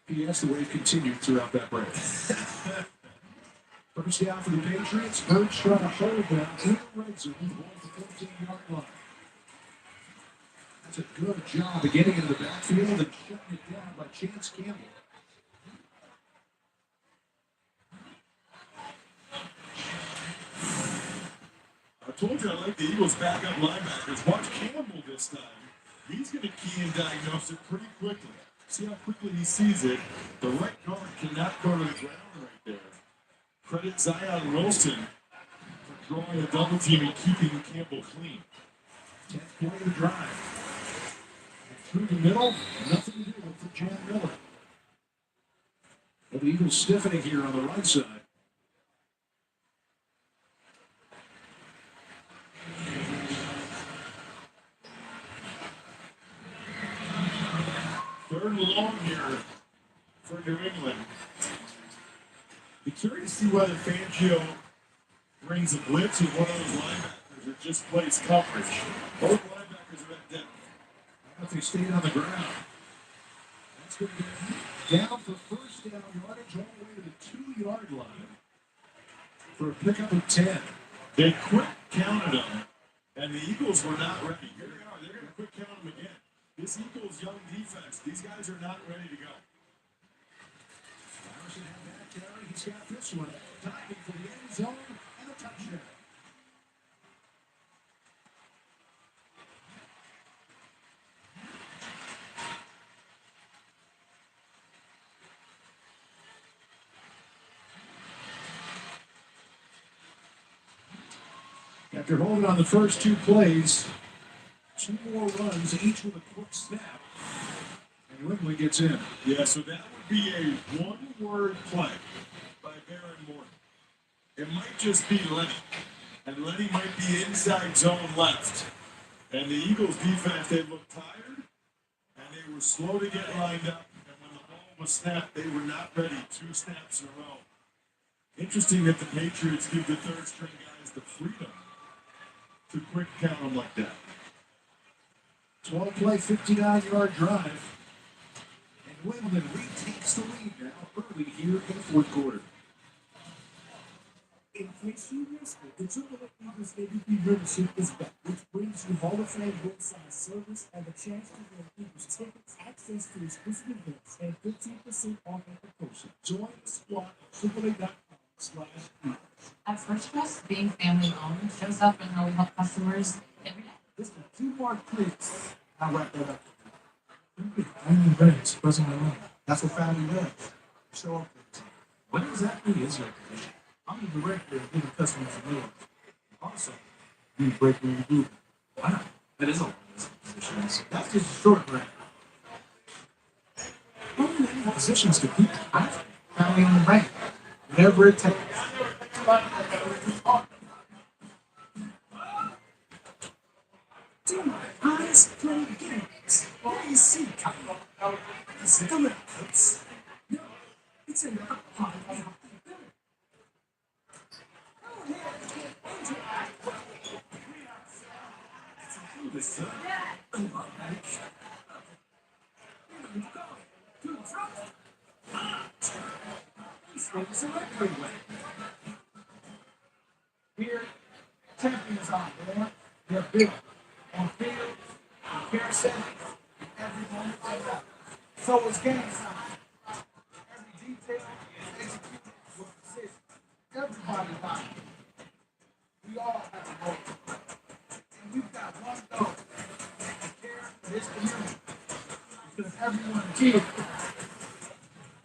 P.S. The wave continued throughout that break. First down for the Patriots. Birds trying to hold them in the red zone, ball at the 14-yard line. That's a good job of getting into the backfield and shutting it down by Chance Campbell. told you I like the Eagles' backup linebackers. Watch Campbell this time. He's going to key and diagnose it pretty quickly. See how quickly he sees it. The right guard cannot go to the ground right there. Credit Zion Wilson for drawing a double team and keeping Campbell clean. 10th play of the drive. Through the middle, nothing to do for Jan Miller. But the Eagles stiffening here on the right side. Third and long here for New England. Be curious to see whether Fangio brings a blitz with one of those linebackers or just plays coverage. Both linebackers are at depth. If they stayed on the ground. That's going to be down for first down yardage all the way to the 2-yard line for a pickup of 10. They quick counted them, and the Eagles were not ready. Here they are. They're going to quick count them again. This Eagles young defense, these guys are not ready to go. Larson had that carry. He's got this one. Diving for the end zone and a touchdown. After holding on the first 2 plays, 2 more runs, each with a quick snap. And New England gets in. Yeah, so that would be a one-word play by Baron Morton. It might just be Lenny. And Lenny might be inside zone left. And the Eagles defense, they looked tired, and they were slow to get lined up. And when the ball was snapped, they were not ready 2 snaps in a row. Interesting that the Patriots give the third-string guys the freedom to quick count them like that. 12-play, 59-yard drive. And New England retakes the lead now early here in the fourth quarter. In case you missed it, the AAA Eagles MVP membership is back, which brings you Hall of Fame roadside service and the chance to win Eagles tickets, access to exclusive events, and 15% off at the potion. Join the squad at AAA.com/Eagles. At First Trust, being family owned shows up in how we help customers every day. Just 2 more clicks. I'll wrap that up. I need banks, pressing my line. That's what family does. Show up. What exactly is your position? I'm the director of giving customers awards. Also, you break when you do. Wow, that is a lot of positions. That's just a short break. How many positions do people have? Family on the bank. Whatever it takes. Do my eyes play games? All you see, Kyle, is the records. No, it's another part of the building. Here, champions are there. They're built on field, on care center, every moment they go. So it's game time. Every detail is executed with precision. Everybody buying. We all have a role. And we've got one goal. To care for this community. Because everyone here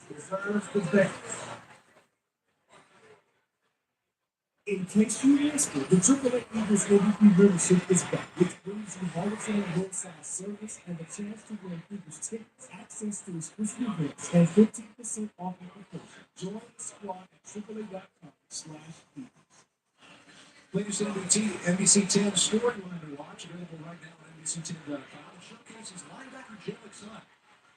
deserves the best. In case you missed it, the AAA Eagles MVP membership is back, which brings you Hall of Fame roadside service and the chance to win Eagles tickets, access to exclusive events, and 15% off at the potion. Join the squad at AAA.com/Eagles. Latest NBC 10 storyline to watch, available right now on NBC10.com. It showcases linebacker Jalen Sugg.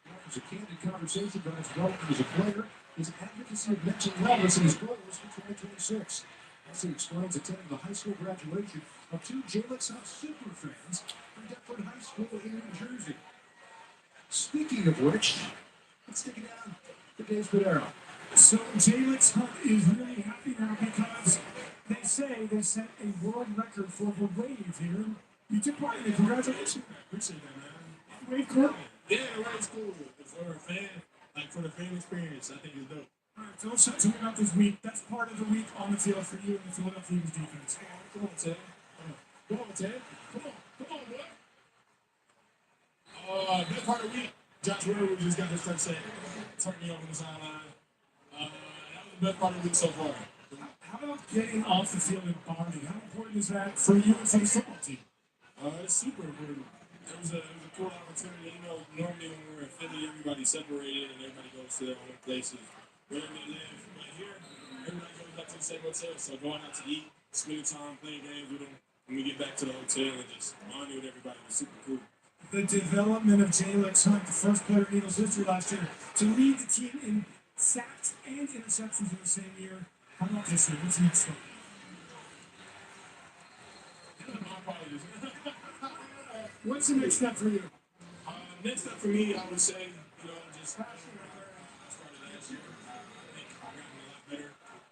He offers a candid conversation about his development as a player, his advocacy of mental wellness, and his goals for 2026. As he explains attending the high school graduation of 2 Jalen Sugg super fans from Deptford High School in New Jersey. Speaking of which, let's take it down to Dave Spadaro. So Jalen Sugg is really happy now because they say they set a world record for the wave here. You took part in it. Congratulations. Appreciate that, man. Wave cool. Yeah, it's cool. For a fan, like for the fan experience, I think it's dope. All right, tell us something about this week. That's part of the week on the field for you and the Philadelphia Eagles defense. Come on, Ted. Come on, Ted. Come on, boy. Best part of the week, Josh Rowe just got his touch turned me over the sideline. That was the best part of the week so far. How about getting off the field and bonding? How important is that for you and for the football team? It's super important. It was a cool opportunity. You know, normally when we're in Philly, everybody's separated and everybody goes to their own places wherever they live. But here, everybody goes back to the same hotel. So going out to eat, spending time playing games with them, when we get back to the hotel and just bonding with everybody was super cool. The development of Jalen Hunt, the first player in Eagles history last year, to lead the team in sacks and interceptions in the same year. How about this year? What's next step? My apologies. What's the next step for you? Next step for me, I would say, just started last year. I think I've gotten a lot better.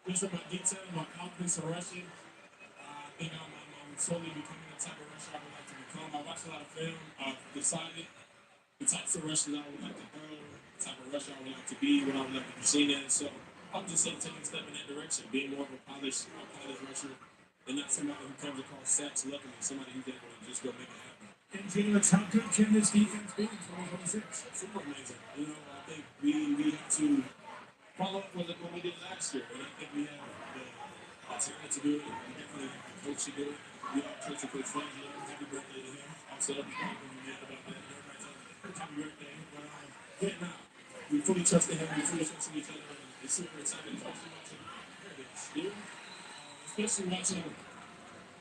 Just in my detail, my confidence in rushing. I think I'm slowly becoming the type of rusher I would like to become. I watched a lot of film. I've decided the types of rushers I would like to throw, the type of rusher I would like to be, what I would like to be seen as. So I'm just taking a step in that direction, being more of a polished rusher, and not somebody who comes across sacks luckily, somebody who's able to just go make it happen. And Jalen, how good can this defense be in 2026? Super amazing. I think we have to follow up with what we did last year, and I think we have the talent to do it. We definitely have the coach to do it. We all trust Coach Fangio. Happy birthday to him. Also, happy birthday about that. Everybody's happy birthday. But yeah, now we fully trust him. We fully trust each other. And it's super exciting, especially watching here, especially watching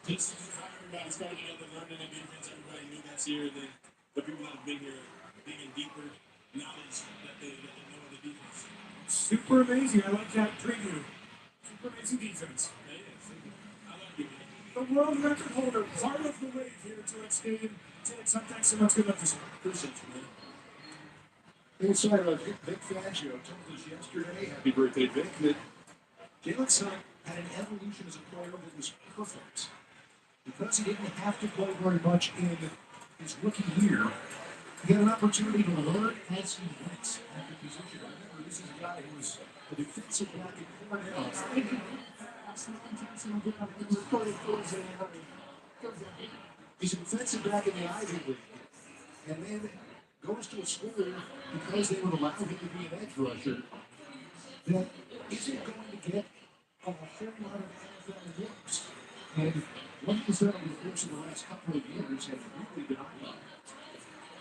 just how everybody's coming together, learning the defense everybody knew that's here, and then the people that have been here, digging deeper knowledge that they know of the defense. Super amazing. I like that preview. Super amazing defense. I like it. The world record holder, part of the wave here at Gillette Stadium. Thanks so much. Good luck this year. Appreciate you, man. Inside Vic Fangio told us yesterday, happy birthday, Vic, that Jalen Hunt had an evolution as a player that was perfect. Because he didn't have to play very much in his rookie year, he had an opportunity to learn as he went at the position. Remember, this is a guy who was a defensive back at Cornell. He's a defensive back in the Ivy League. And then goes to a school because they would allow him to be an edge rusher that isn't going to get a whole lot of NFL looks. And what he's done over the course of the last couple of years has really been eye-opening.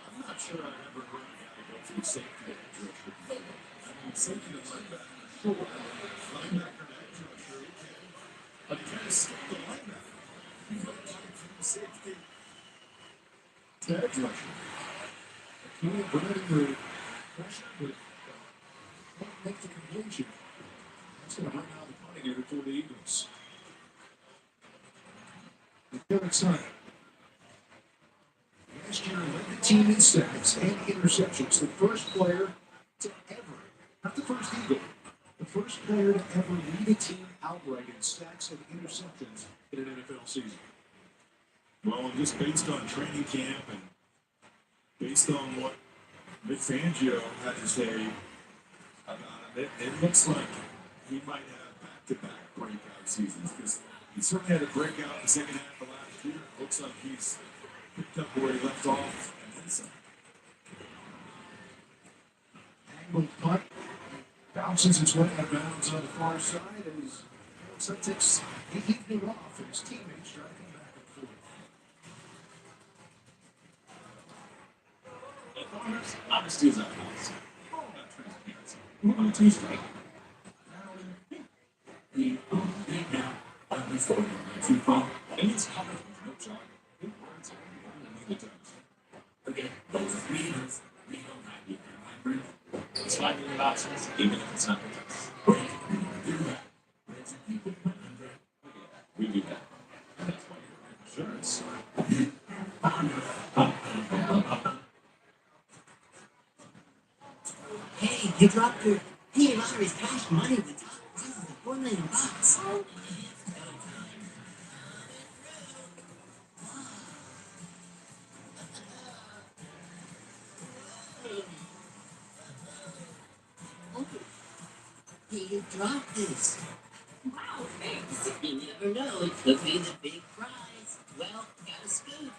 I'm not sure I've ever heard a guy go from safety to edge rusher before. I mean, safety to linebacker, sure. Linebacker to edge rusher, okay. But he kind of skipped the linebacker. He went from safety to edge rusher. Can't bring the pressure, but can't make the completion. That's going to bring out the punting here for the Eagles. Jalen Hunt. Last year led the team in sacks and interceptions. The first player to ever, not the first Eagle, the first player to ever lead a team outright in sacks and interceptions in an NFL season. Well, just based on training camp and based on what Vic Fangio had to say about him, it looks like he might have back-to-back breakout seasons because he certainly had a breakout in the second half of last year. Looks like he's picked up where he left off and then some. Angled punt bounces its way out of bounds on the far side as Hunt takes the evening off and his teammates try to come back and forth. Honesty is not policy. All about transparency. On Tuesday, The only now, before you fall, and it's hard with no job. Good words are the terms. Forget those readers. We don't have you in my brain. It's finding the options, even if it's not with us. We do that. There's people under. We do that. And that's why you're in insurance. Hey, you dropped your P Lottery's cash money with top prizes of $4 million. Hey, you dropped this. Wow, thanks. You never know, it could be the big prize. Well, Gotta speak.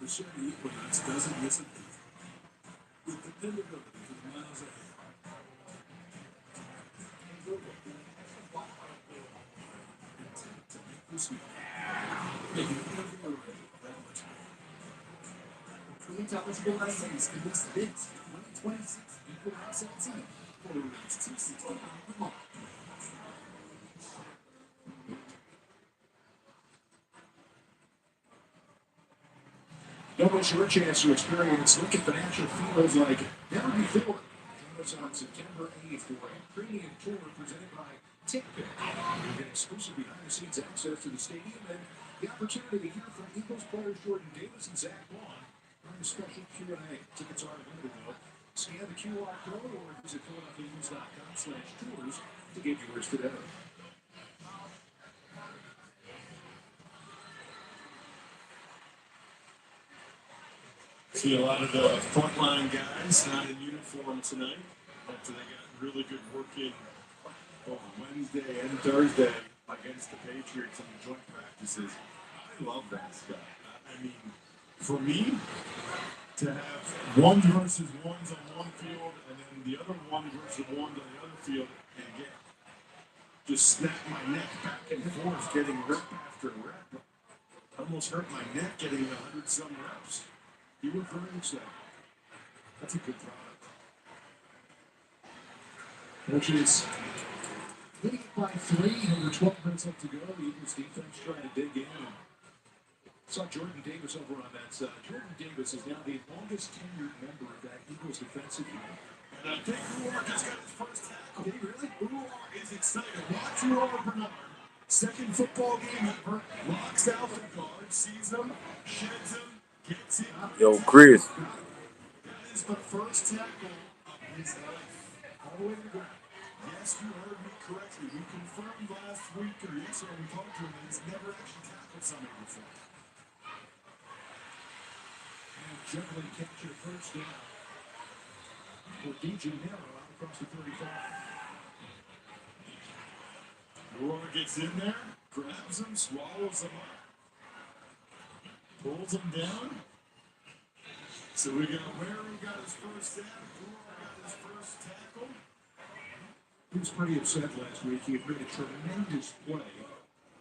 The Chevy Equinox doesn't miss a beat. With dependability for the miles ahead. To make this new. Making every arrival that much better. Create eligible license and list bids. 2026 Equinox LT. For rates $260 per month. Don't miss your chance to experience Lincoln Financial feels like never before. Join us on September 8th for a premium tour presented by TickPick. You'll get exclusive behind-the-scenes access to the stadium and the opportunity to hear from Eagles players Jordan Davis and Zach Vaughn during a special Q&A. Tickets are limited though. Scan the QR code or visit PhiladelphiaEagles.com/tours to get yours today. See a lot of the frontline guys not in uniform tonight. After they got really good work in both Wednesday and Thursday against the Patriots in the joint practices. I love that stuff. I mean, for me, to have ones versus ones on one field and then the other one versus ones on the other field and get just snap my neck back and forth getting rep after rep. Almost hurt my neck getting 100-some reps. You were very excited. That's a good product. Coaches leading it by 3, under 12 minutes left to go. The Eagles defense trying to dig in. Saw Jordan Davis over on that side. Jordan Davis is now the longest tenured member of that Eagles defensive unit. And I think Ular just got his first tackle. Did he really? Ular is excited. Watch Ular Bernard. Second football game ever. Locks out the guard, sees him, sheds him, gets him. Yo, Chris. That is the first tackle of his life. All the way to the ground. Yes, you heard me correctly. We confirmed last week or yesterday when we talked to him that he's never actually tackled somebody before. And juggling catch a first down. For DJ Nero out across the 35. Ular gets in there, grabs him, swallows him up, pulls him down. So we got Ware got his first sack, Ular got his first tackle. He was pretty upset last week. He had made a tremendous play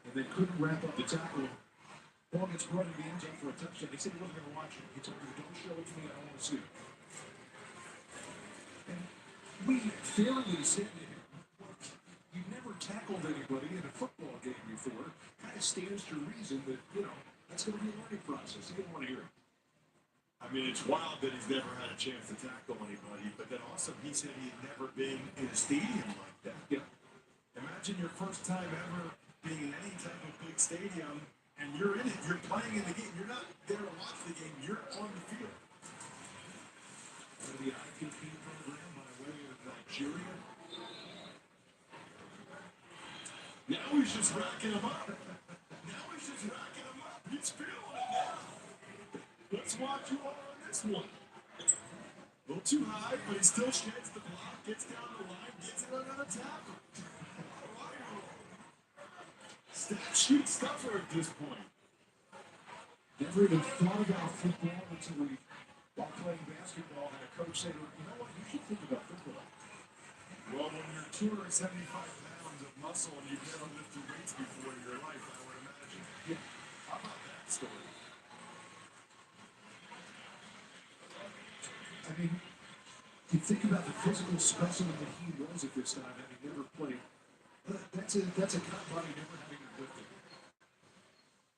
and then couldn't wrap up the tackle. Ball gets brought into the end zone for a touchdown. He said he wasn't going to watch it. He told me, don't show it to me. I don't want to see it. And we fairly said to him, look, you've never tackled anybody in a football game before. Kind of stands to reason that, that's going to be a learning process. He didn't want to hear it. I mean, it's wild that he's never had a chance to tackle anybody, but then also he said he had never been in a stadium like that. Yeah. Imagine your first time ever being in any type of big stadium, and you're in it. You're playing in the game. You're not there to watch the game. You're on the field. The IPP program by way of Nigeria. Now he's just racking them up. He's feeling it now. Let's watch you all on this one. A little too high, but he still sheds the block, gets down the line, gets it another tackle. Stat sheet stuffer at this point. Never even thought about football until while playing basketball, had a coach say to him, you know what, you should think about football. Well, when you're 275 pounds of muscle and you've never lifted weights before in your life, I would imagine. Yeah. How about that story? I mean, you think about the physical specimen that he was at this time, having never played. That's a cut body never having lifted.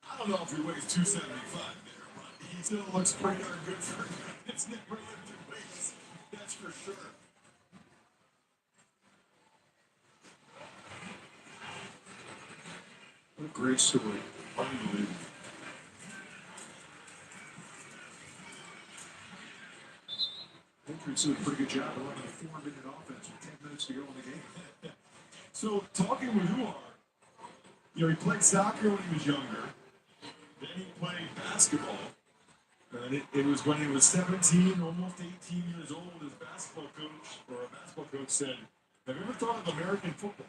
I don't know if he weighs 275 there, but he still looks pretty darn good for him. It's never lifted weights. That's for sure. What a great story. Unbelievable. Patriots did a pretty good job of running a 4-minute offense with 10 minutes to go in the game. So, talking with Ular, he played soccer when he was younger. Then he played basketball. And it was when he was 17, almost 18 years old, his basketball coach said, Have you ever thought of American football?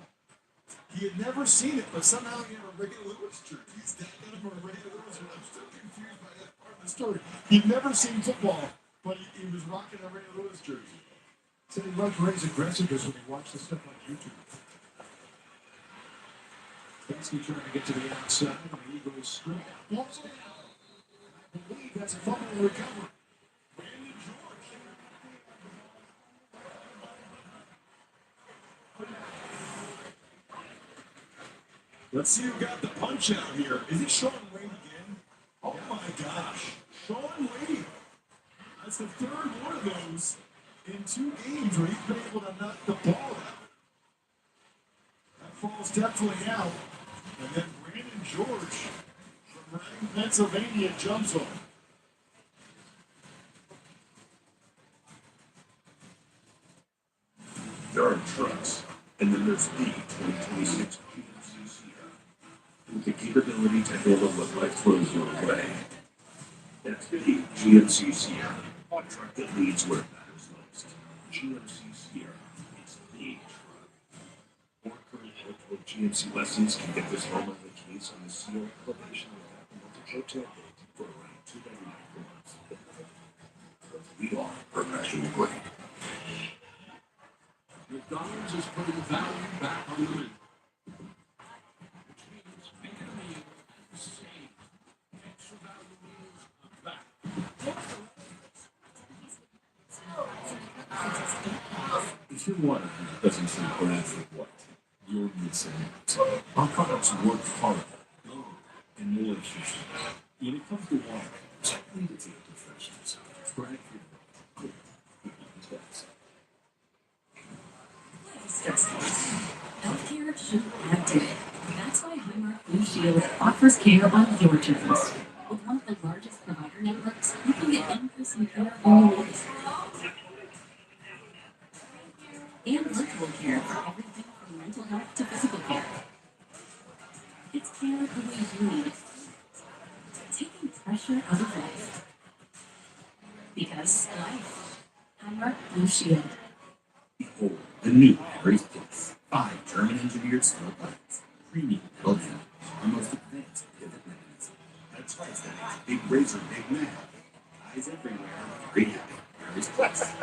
He had never seen it, but somehow he had a Ray Lewis jersey. He's got him a Ray Lewis jersey. I'm still confused by that part of the story. He'd never seen football, but he was rocking a Ray Lewis jersey. Said he loved Ray's aggressiveness when he watched the stuff on YouTube. Basically trying to get to the outside, and the Eagles strip. Falls down. I believe that's a fumble recovery. Brandon George. Let's see who got the punch out here. Is it Sean Wade again? Oh my gosh. Sean Wade. That's the third one of those in 2 games where he's been able to knock the ball out. That falls definitely out. And then Brandon George from Reading, Pennsylvania jumps on. There are trucks, and then there's the 2026 GMC Sierra, with the capability to handle what life throws your way. That's the GMC Sierra, a truck that leads where it matters most. GMC Sierra is the truck. More current eligible GMC lessons can get this home on the keys on the Sierra probation without the multi-hotel date for around $299 per month. We are professional grade. McDonald's is putting value back on the menu, which means making a meal the same. Extra value meals are back. If you're one who doesn't say brand for what, you're missing out. Our products work harder, longer, and more efficient. When it comes to water, it's only to take professionals. Brand for what? Good. Healthcare shouldn't have to. That's why Highmark Blue Shield offers care on your terms. With one of the largest provider networks, you can get in-person care when you need it. And virtual care for everything from mental health to physical care. It's care the way you need it. Taking pressure out of life. Because life. Highmark Blue Shield. Behold, the new Harry's Plus. 5 German-engineered steel plates. Premium health, our most advanced pivot mechanism. That's right, that big razor, big man. Eyes everywhere, very happy. Harry's Plus.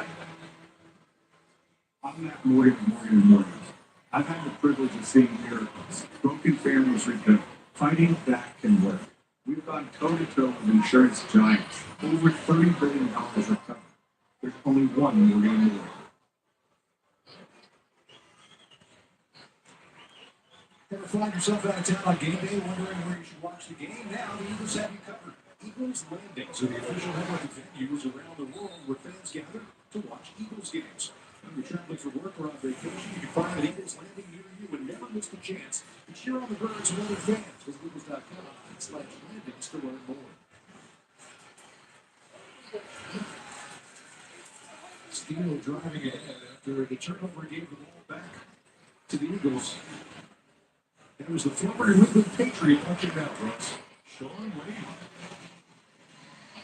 I'm Matt Morgan of Morgan & Morgan. I've had the privilege of seeing miracles. Broken families rebuilt. Fighting back can work. We've gone toe-to-toe with insurance giants. Over $30 billion recovered. There's only one Morgan & Morgan. Ever find yourself out of town on game day wondering where you should watch the game? Now the Eagles have you covered. Eagles Landings are the official network of venues around the world where fans gather to watch Eagles games. When you're traveling for work or on vacation, you can find an Eagles Landing near you and never miss the chance to cheer on the Birds and other fans. Visit Eagles.com/landings to learn more. Steele driving ahead after the turnover gave the ball back to the Eagles. It was the former New England Patriot punching out, Russ. Sean Wade.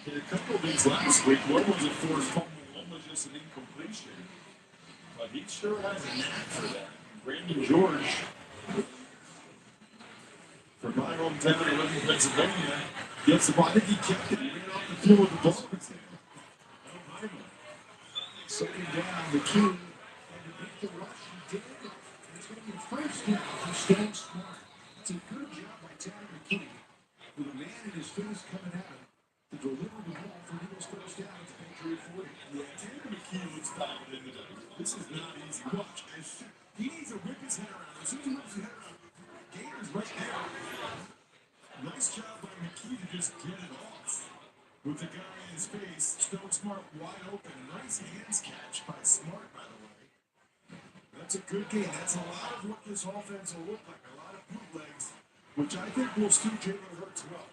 Did a couple of these last week. One was a forced fumble, one was just an incompletion. But he sure has a knack for that. Brandon George, from my hometown of Reading, Pennsylvania, gets the ball. I think he kept it. He ran off the field with the ball. Second down, the key. And to beat the rush, he did. It's going to be first down for Stan Smart. It's a good job by Tanner McKinney, with a man in his face coming at him to deliver the ball for Eagles first down at the Patriot 40. Yeah, Tanner McKinney looks dialed into that. This is not easy. Watch. He needs to whip his head around. As soon as he whips his head around, Gator's right there. Nice job by McKee to just get it off. With the guy in his face, Stone Smart wide open. Nice hands catch by Smart, by the way. That's a good game. That's a lot of what this offense will look like. A lot of bootlegs, which I think will suit Jalen Hurts well.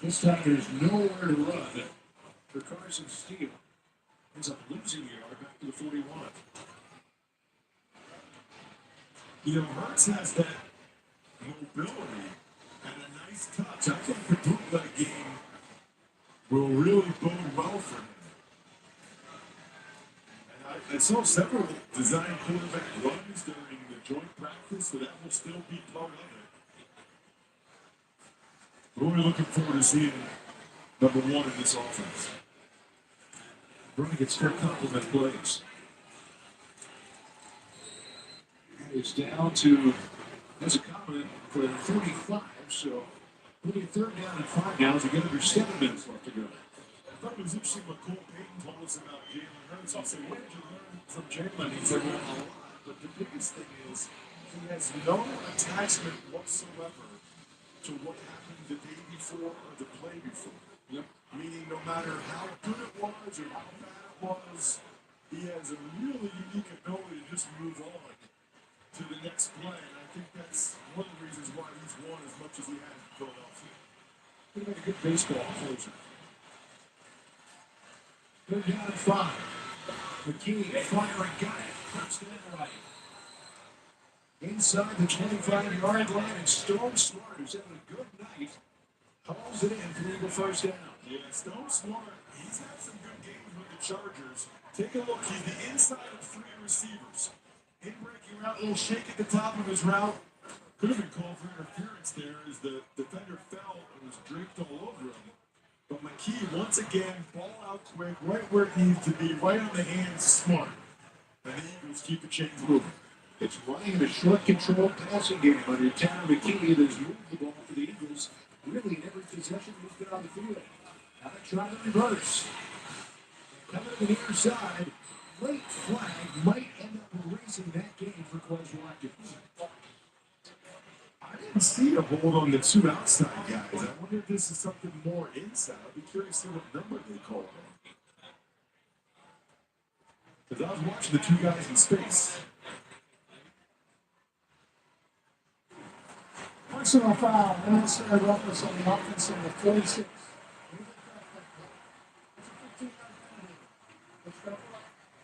This time there's nowhere to run for Carson Steele. Ends up losing the yard back to the 41. You know, Hurts has that mobility and a nice touch. I think the bootleg game will really bode well for him. I saw several design quarterback runs during the joint practice, so that will still be part of it. Really looking forward to seeing number one in this offense. Running gets full complement plays. It's down to as a comment for 35, so it'll be 3rd down and 5 now as we get under 7 minutes left to go. I thought it was interesting what Cole Payton told us about Jalen Hurts. I said, what did you learn from Jalen? He said, well, a lot. But the biggest thing is he has no attachment whatsoever to what happened the day before or the play before. Yep. Meaning no matter how good it was or how bad it was, he has a really unique ability to just move on to the next play. And I think that's one of the reasons why he's won as much as he has in Philadelphia. He's been a good baseball closer. 3rd down and 5. McKee firing, got it. First down right. Inside the 25-yard line, and Stone Smart, who's having a good night, hauls it in for the Eagle first down. Yeah, Stone Smart, he's had some good games with the Chargers. Take a look, he's the inside of 3 receivers. In breaking route, a little shake at the top of his route. Could have been called for interference there as the defender fell and was draped all over him. But McKee, once again, ball out quick, right where it needs to be, right on the hands, Smart. And the Eagles keep the chains moving. It's running a short control passing game under Tanner McKee that has moved the ball for the Eagles really in every possession he's been on the field. Now they try to reverse. Coming to the near side, late flag might end up erasing that game for Quez Watkins. I didn't see a hold on the 2 outside guys. I wonder if this is something more inside. I'd be curious to see what number they call on. Because I was watching the 2 guys in space. Personal foul, unnecessary roughness on the offense on the 46.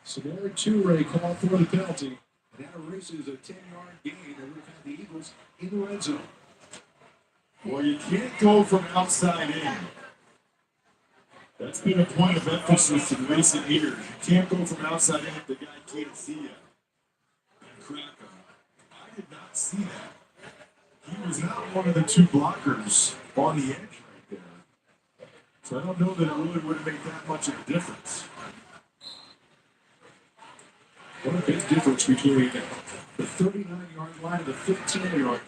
Scenario 2, Ray called for the penalty. And that erases a 10-yard gain that would have had the Eagles in the red zone. Well, you can't go from outside in. That's been a point of emphasis in recent years. You can't go from outside in if the guy can't see you and crack him. I did not see that. He was not one of the 2 blockers on the edge right there. So I don't know that it really would have made that much of a difference. What a big difference between the 39-yard line and the 15-yard line.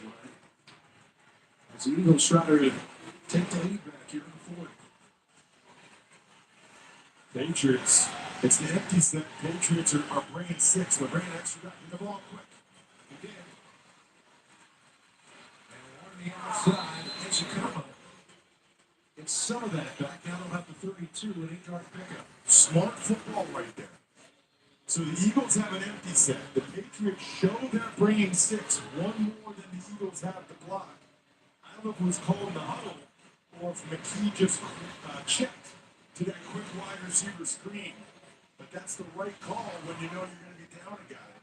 As the Eagles try to take the lead back here in the 4th. Patriots, it's the empty set. Patriots are bringing 6. They're bringing extra back in the ball quick. He did. And on the outside, as you come up, it's some of that back down about the 32, an 8-yard pickup. Smart football right there. So the Eagles have an empty set. The Patriots show they're bringing 6, one more than the Eagles have to block. I don't know if it was called in the huddle or if McKee just checked to that quick wide receiver screen. But that's the right call when you know you're going to be down a guy.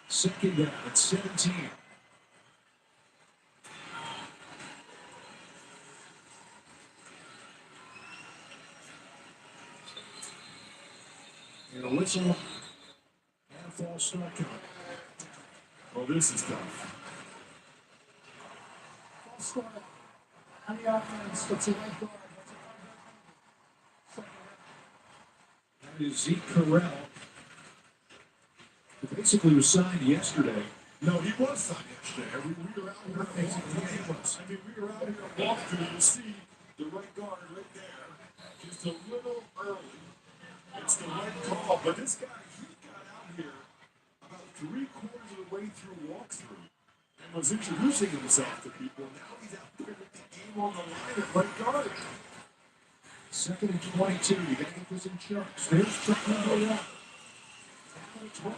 Second down at 17. And a whistle and a false start coming. Well, this is tough. False start on the offense. It's a right guard. That is Zeke Correll, who basically was signed yesterday. No, he was signed yesterday. We were out here. We were out here walking to see the right guard right there. Just a little early. It's the right call, but this guy, he got out here about 3/4 of the way through walkthrough and was introducing himself to people. Now he's out there with the game on the line at right guard. 2nd and 22. You got to get this in chunks. There's truck number 1. 20.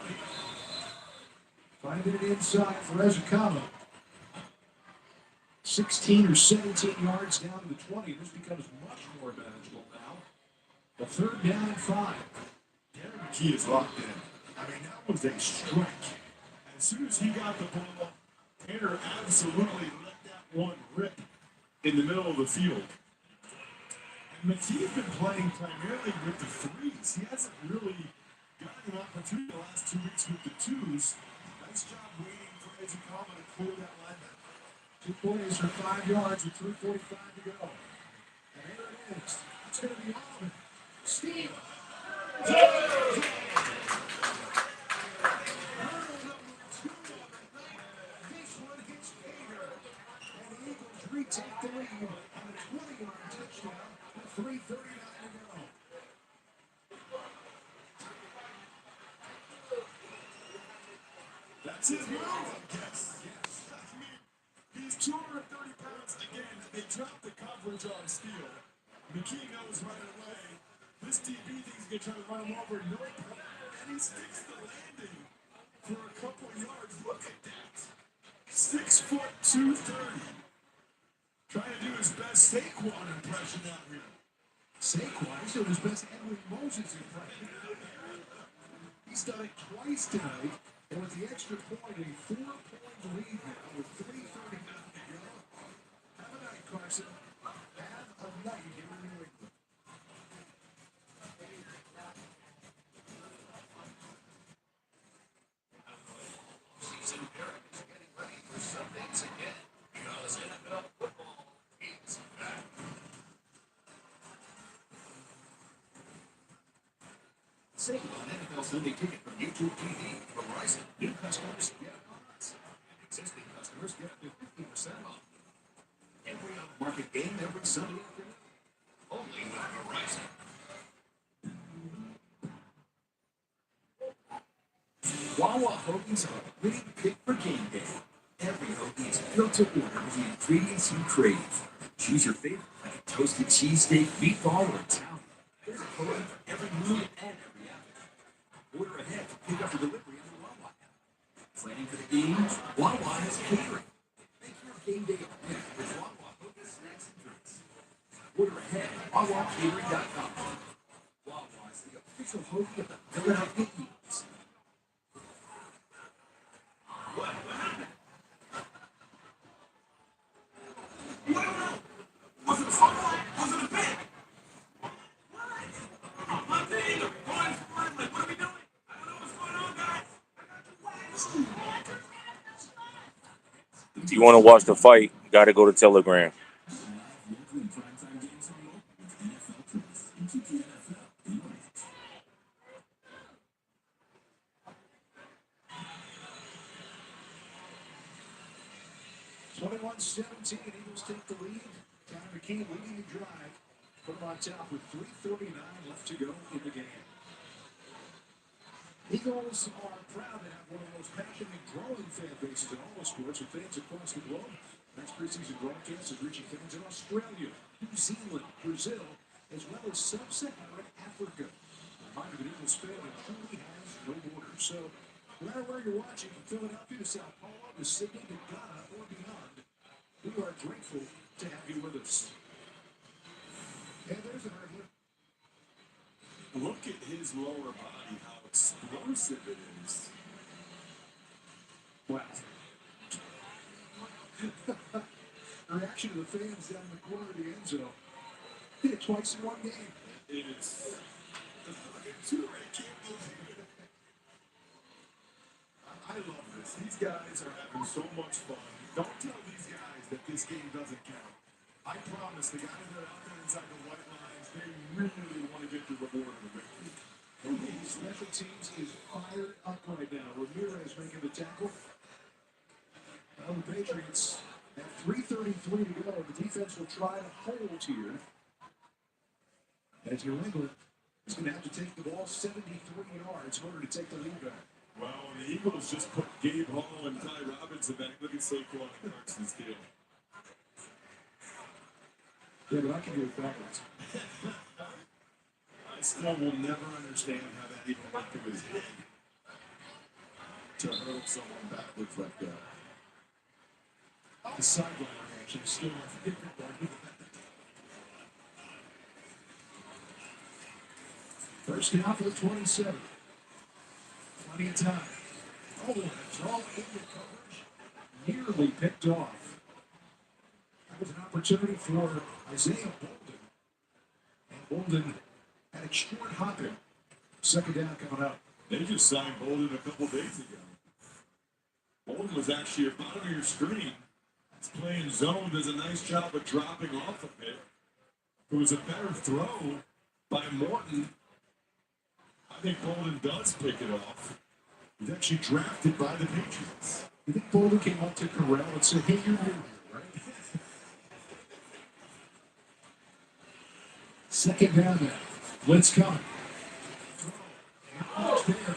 Finding it inside for Ezekama. 16 or 17 yards down to the 20. This becomes much more manageable now. A 3rd down and 5. Derek McKee is locked in. I mean, that was a strike. As soon as he got the ball, Tanner absolutely let that one rip in the middle of the field. And McKee's been playing primarily with the threes. He hasn't really gotten an opportunity the last 2 weeks with the twos. Nice job waiting for Ezekama to clear that linebacker. 2 plays for 5 yards with 3:45 to go. And there it is. It's going to be on. Steve. Retake the lead on a 20-yard touchdown with 3:39 to go. That's his move, I guess. Yes. I mean, he's 230 pounds again. They dropped the coverage on Steele. McKee knows right away. This DB thinks he's going to try to run him over. Nope. And he sticks the landing for a couple of yards. Look at that. 6 foot 230. Trying to do his best Saquon impression out here. Saquon, he's doing his best Edwin Moses impression. He's done it twice tonight, and with the extra point, a 4-point lead now with 3:39 to go. Have a night, Carson. Have a night here in New England. Season Eric is getting ready for Sundays again because NFL football is back. Save on NFL Sunday ticket from YouTube TV. Verizon. New customers get odds. And existing customers get up to 50% off. Every on-market game every Sunday afternoon. Only with Verizon. Wawa hoagies are a great pick for game day. Every hoagie is built to order with the ingredients you crave. Choose your favorite like toasted cheesesteak, meatball, or Italian. There's a hoagie for every mood and every appetite. Order ahead for pickup or delivery on the Wawa app. Planning for the game? Wawa has catering. Make your game day a win with Wawa hoagie snacks and drinks. Order ahead at WawaCatering.com. Wawa is the official hoagie of the Philadelphia Eagles. If you want to watch the fight, got to go to Telegram. 21-17, Eagles take the lead. Connor McKee leading the drive. Put them on top with 3:39 left to go in the game. Eagles are proud to have one of the most passionate and growing fan bases in all of sports, with fans across the globe. Next preseason broadcast is reaching fans in Australia, New Zealand, Brazil, as well as sub-Saharan Africa. Reminder that Eagles fan truly has no borders. So, no matter where you're watching, from Philadelphia to Sao Paulo to Sydney to Ghana or beyond, we are grateful to have you with us. And there's an argument. Look at his lower body, how explosive it is. Wow. Reaction to the fans down in the corner of the end zone. Did it twice in one game. It is. I can't believe it. I love this. These guys are having so much fun. Don't tell these guys that this game doesn't count. I promise the guys that are out there inside the white lines, they really want to get the reward of the victory. The special teams is fired up right now. Ramirez making the tackle. Well, the Patriots have 3:33 to go. The defense will try to hold here. As New England is going to have to take the ball 73 yards in order to take the lead back. Well, the Eagles just put Gabe Hall and Ty Robinson back. Look at Saquon and Carson Steele. Yeah, but I can do it backwards. I still will never understand how that even went through his head to hurl someone backwards like that. The sideline reaction is still my favorite part. First down for the 27. Plenty of time. Oh, it's all in the coverage. Nearly picked off. That was an opportunity for Isaiah Bolden. Bolden had it short hopping. Second down coming up. They just signed Bolden a couple days ago. Bolden was actually at the bottom of your screen. He's playing zone, does a nice job of dropping off a bit. It was a better throw by Morton. I think Bolden does pick it off. He's actually drafted by the Patriots. You think Bolden came up to Corral and said, hey, you're new here, right? Second down now. Blitz coming.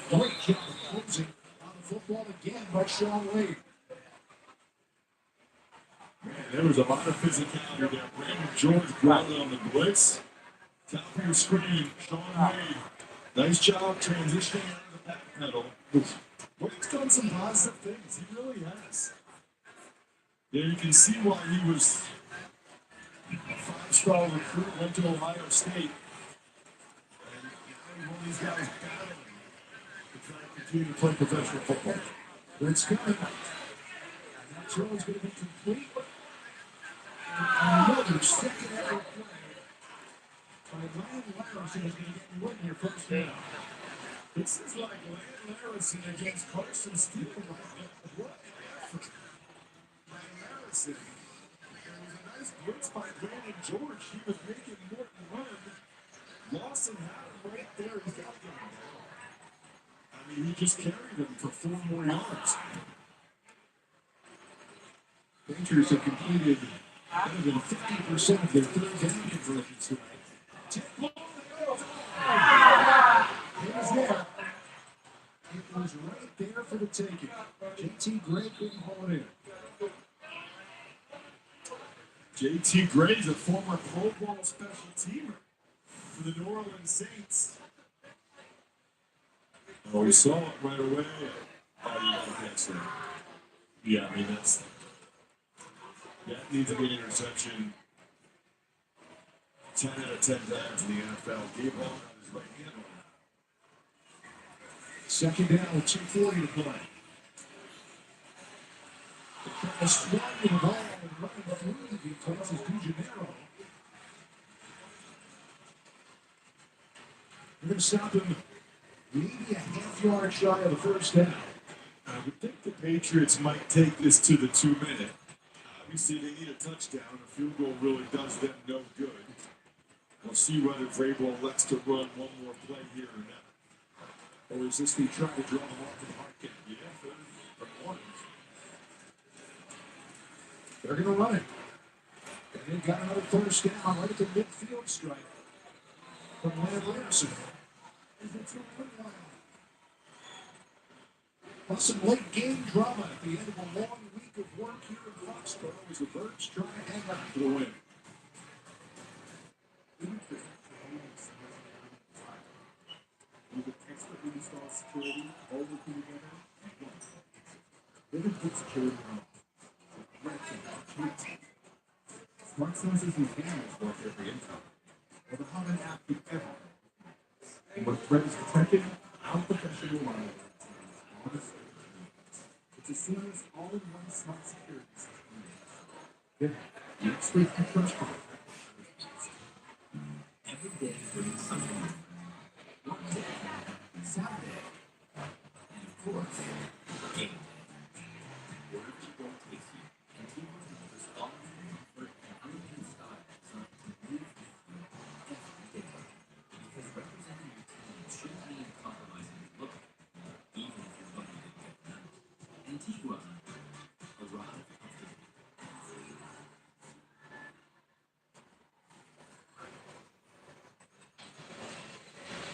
Great job of closing on the football again by Sean Wade. Man, there was a lot of physicality there. Brandon George brought it on the blitz. Top of your screen, Sean Wade. Nice job transitioning out of the back pedal. Wade's done some positive things. He really has. Yeah, you can see why he was a 5-star recruit, went to Ohio State. And now one of these guys battling to try to continue to play professional football. Blitz coming. That throw is going to be complete. Another second ever play by Landon Larison is going to get you in your first down. This is like Landon Larison against Carson Steele. What an effort by Larison. There was a nice blitz by Brandon George. He was making Morton run. Lawson had him right there. He's got to get him down. I mean, he just carried him for 4 more yards. Patriots have completed better than 50% of their third down conversions tonight. Tip ball to go. It was there. It was right there for the taking. JT Gray couldn't hold it in. JT Gray's a former Pro Bowl special teamer for the New Orleans Saints. Oh, we saw it right away. Oh, you got to catch that. Yeah, I mean, that needs to be an interception 10 out of 10 times in the NFL. Gabe Hall got his right hand on it. Second down with 2:40 to play. A swung the ball and running through the defense is DeGennaro. We're going to stop him maybe a half yard shy of the first down. I would think the Patriots might take this to the 2-minute. Obviously, they need a touchdown. A field goal really does them no good. We'll see whether Vrabel elects to run one more play here or not. Or is this the try to draw them off the market? Yeah, for one. They're going to run it. And they've got another first down right at the midfield stripe from Landon Larison. Well, some late game drama at the end of a long week of work here in Foxborough as the Birds try to hang on for the win. Install security, all working together. They can put security on. Smart sensors and cameras work every income. Or the Holland app you ever. And when threat is detected, our professional line it's a seamless all-in-one smart security system. Then, the expert and trust Every day brings something different. One day, Saturday, and of course, game day. Wherever you go takes you, and T-Mobile offers all the comfort and unlimited style designed to move with you every day. Because representing your team shouldn't mean compromising your look, even if your money didn't get done. Antigua, arrive comfortably.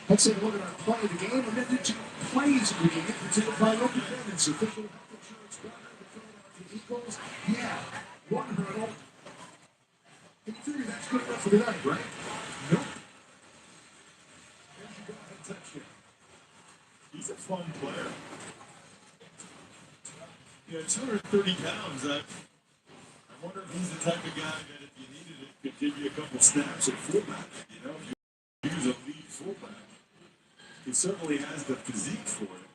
Let's take a look at our play of the game. We're going to do 2 plays of the game presented by Local Defendants. Official health insurance partner of the Philadelphia Eagles. Yeah, 1 hurdle. And you figure that's good enough for the night, right? Nope. There's your go ahead touchdown. He's a fun player. Yeah, 230 pounds. I wonder if he's the type of guy that if you needed it, could give you a couple snaps at fullback. You know, if you use a lead fullback. He certainly has the physique for it.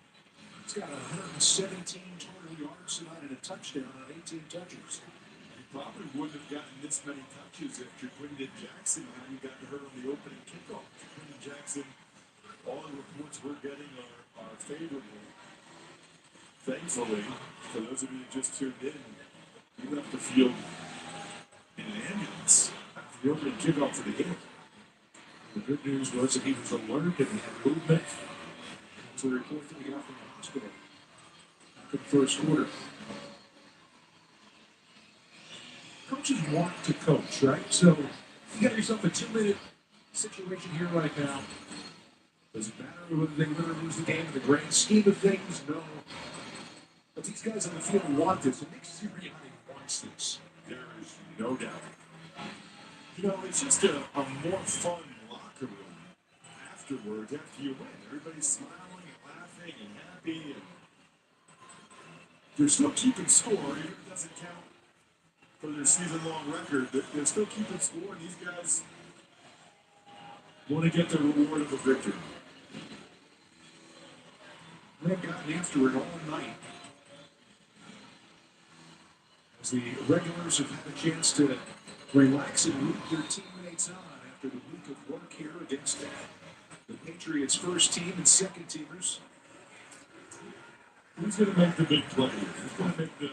He's got 117 total yards tonight and a touchdown on 18 touches. probably wouldn't have gotten this many touches if Jaquindon Jackson hadn't gotten hurt on the opening kickoff. Jaquindon Jackson, all the reports we're getting are favorable. Thankfully, for those of you who just tuned in, he left the field in an ambulance after the opening kickoff for the game. The good news was that he was alert and he had movement. That's a report that we got from the hospital after the first quarter. Coaches want to coach, right? So you got yourself a 2-minute situation here right now. Does it matter whether they win or lose the game in the grand scheme of things? No. But these guys on the field want this, and Nick Sirianni wants this. There is no doubt. You know, it's just a more fun locker room afterwards, after you win. Everybody's smiling and laughing and happy. And they're still keeping score, even if it doesn't count for their season-long record. They're still keeping score, and these guys want to get the reward of a victory. They've gotten after it all night. As the regulars have had a chance to relax and root their teammates on after the week of work here against the Patriots' first team and second teamers. Who's going to make the big play? Who's going to make the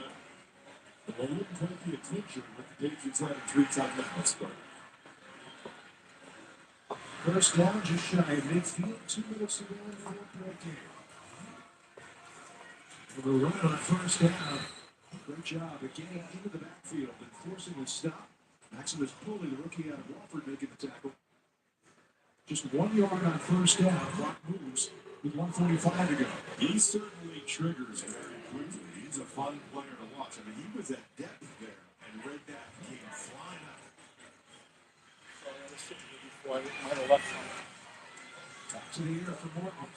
well, wouldn't quite be a clincher with the Patriots having 3 timeouts, but First down, just shy of midfield. 2 minutes to go in the 1-point game. With a run on first down. Great job at getting into the backfield and forcing a stop. Maximus Pulley, the rookie out of Wofford, making the tackle. Just 1 yard on first down. Clock moves with 1:45 to go. he certainly triggers very quickly. He's a fun player to watch. I mean, he was at depth there and read that and came flying out. Top to the air for Morton.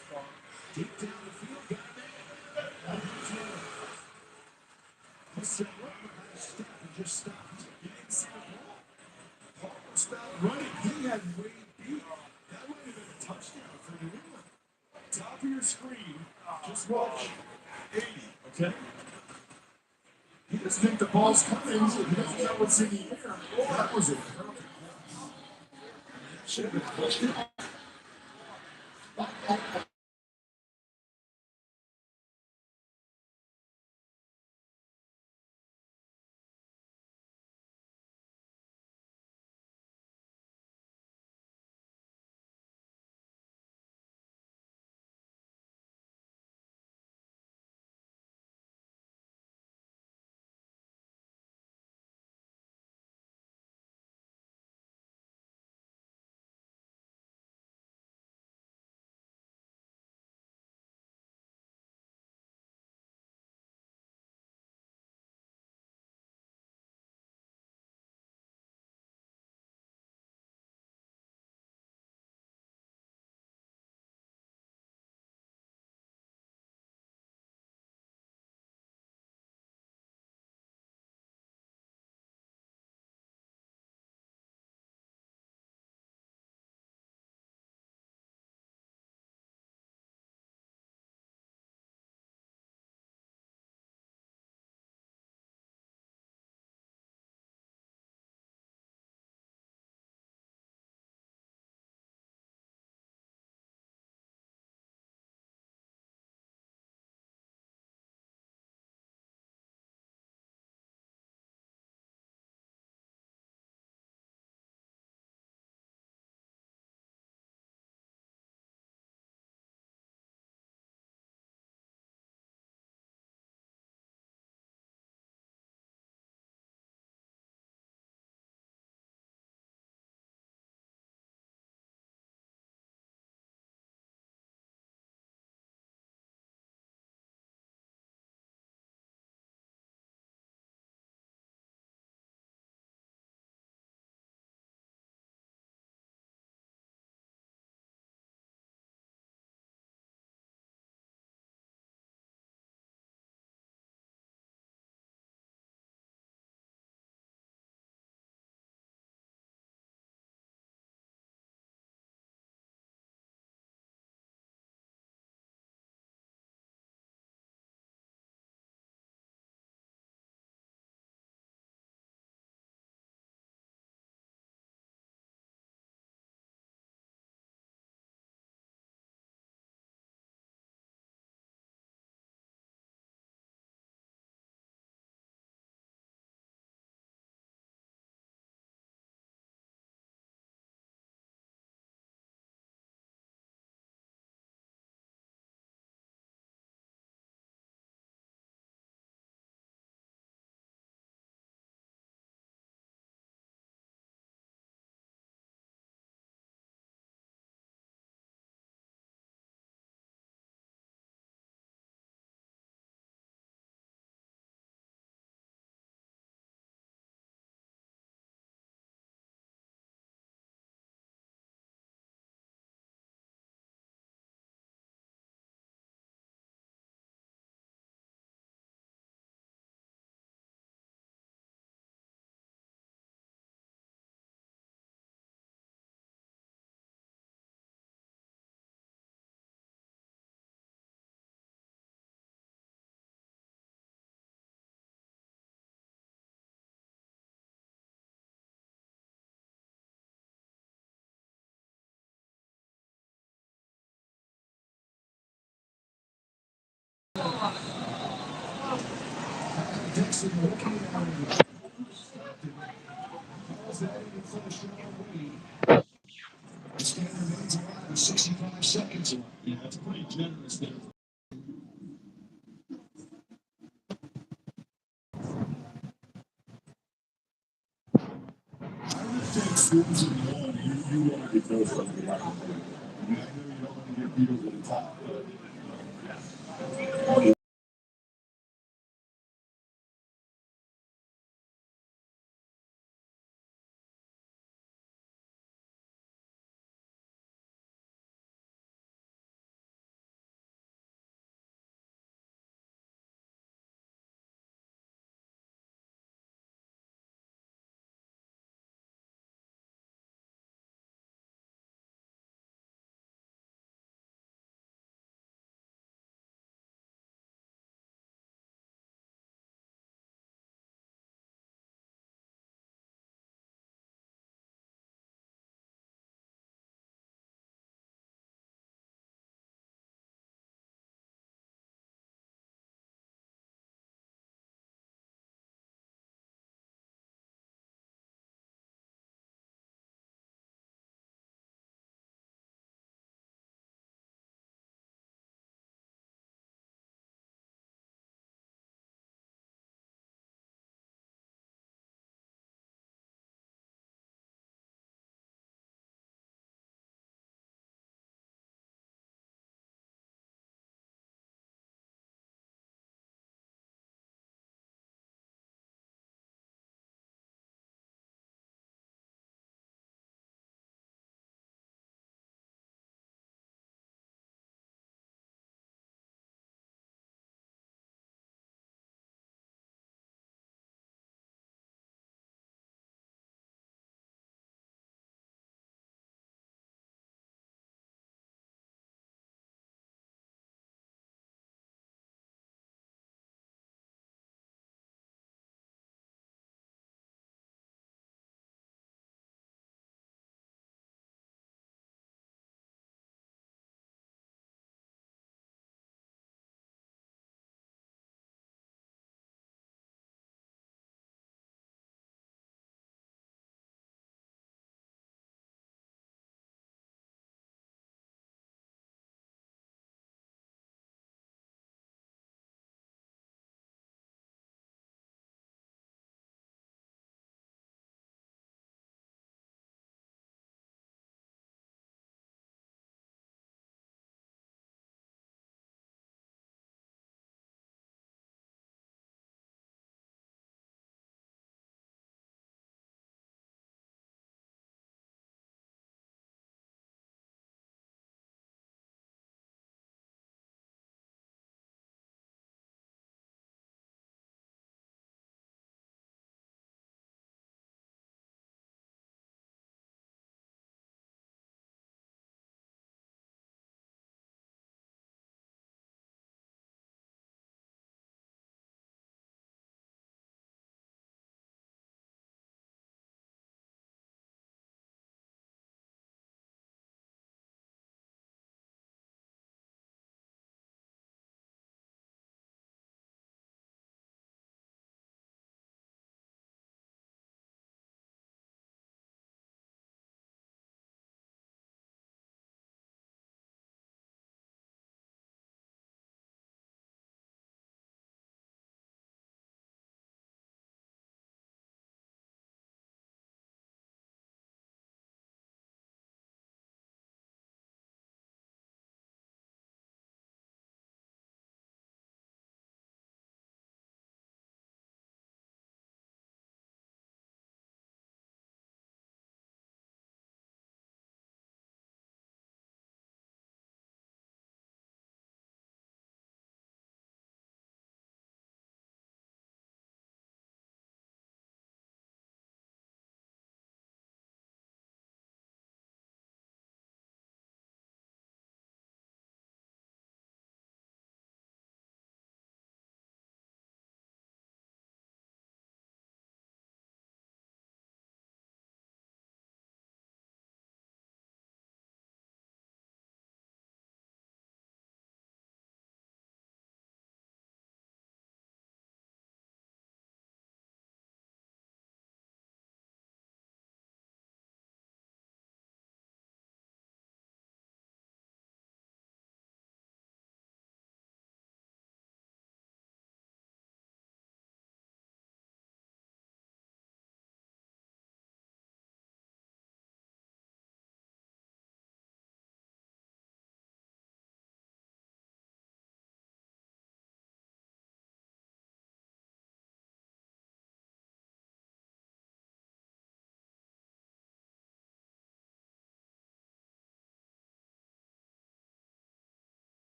Deep down the field, got it. He set up behind a step and just stopped. He didn't see the ball. Paul stopped running. He had Wade beat. That would have been a touchdown for New England. Top of your screen, just watch 80, okay? He doesn't think the ball's coming. He doesn't know what's in the air. Oh, that was a perfect pass. Should have been a touchdown. Standard remains alive, 65 seconds left. Yeah, that's pretty generous there. I would take 4-1. You already know something like that. I mean, I know you don't want to get beat over the top.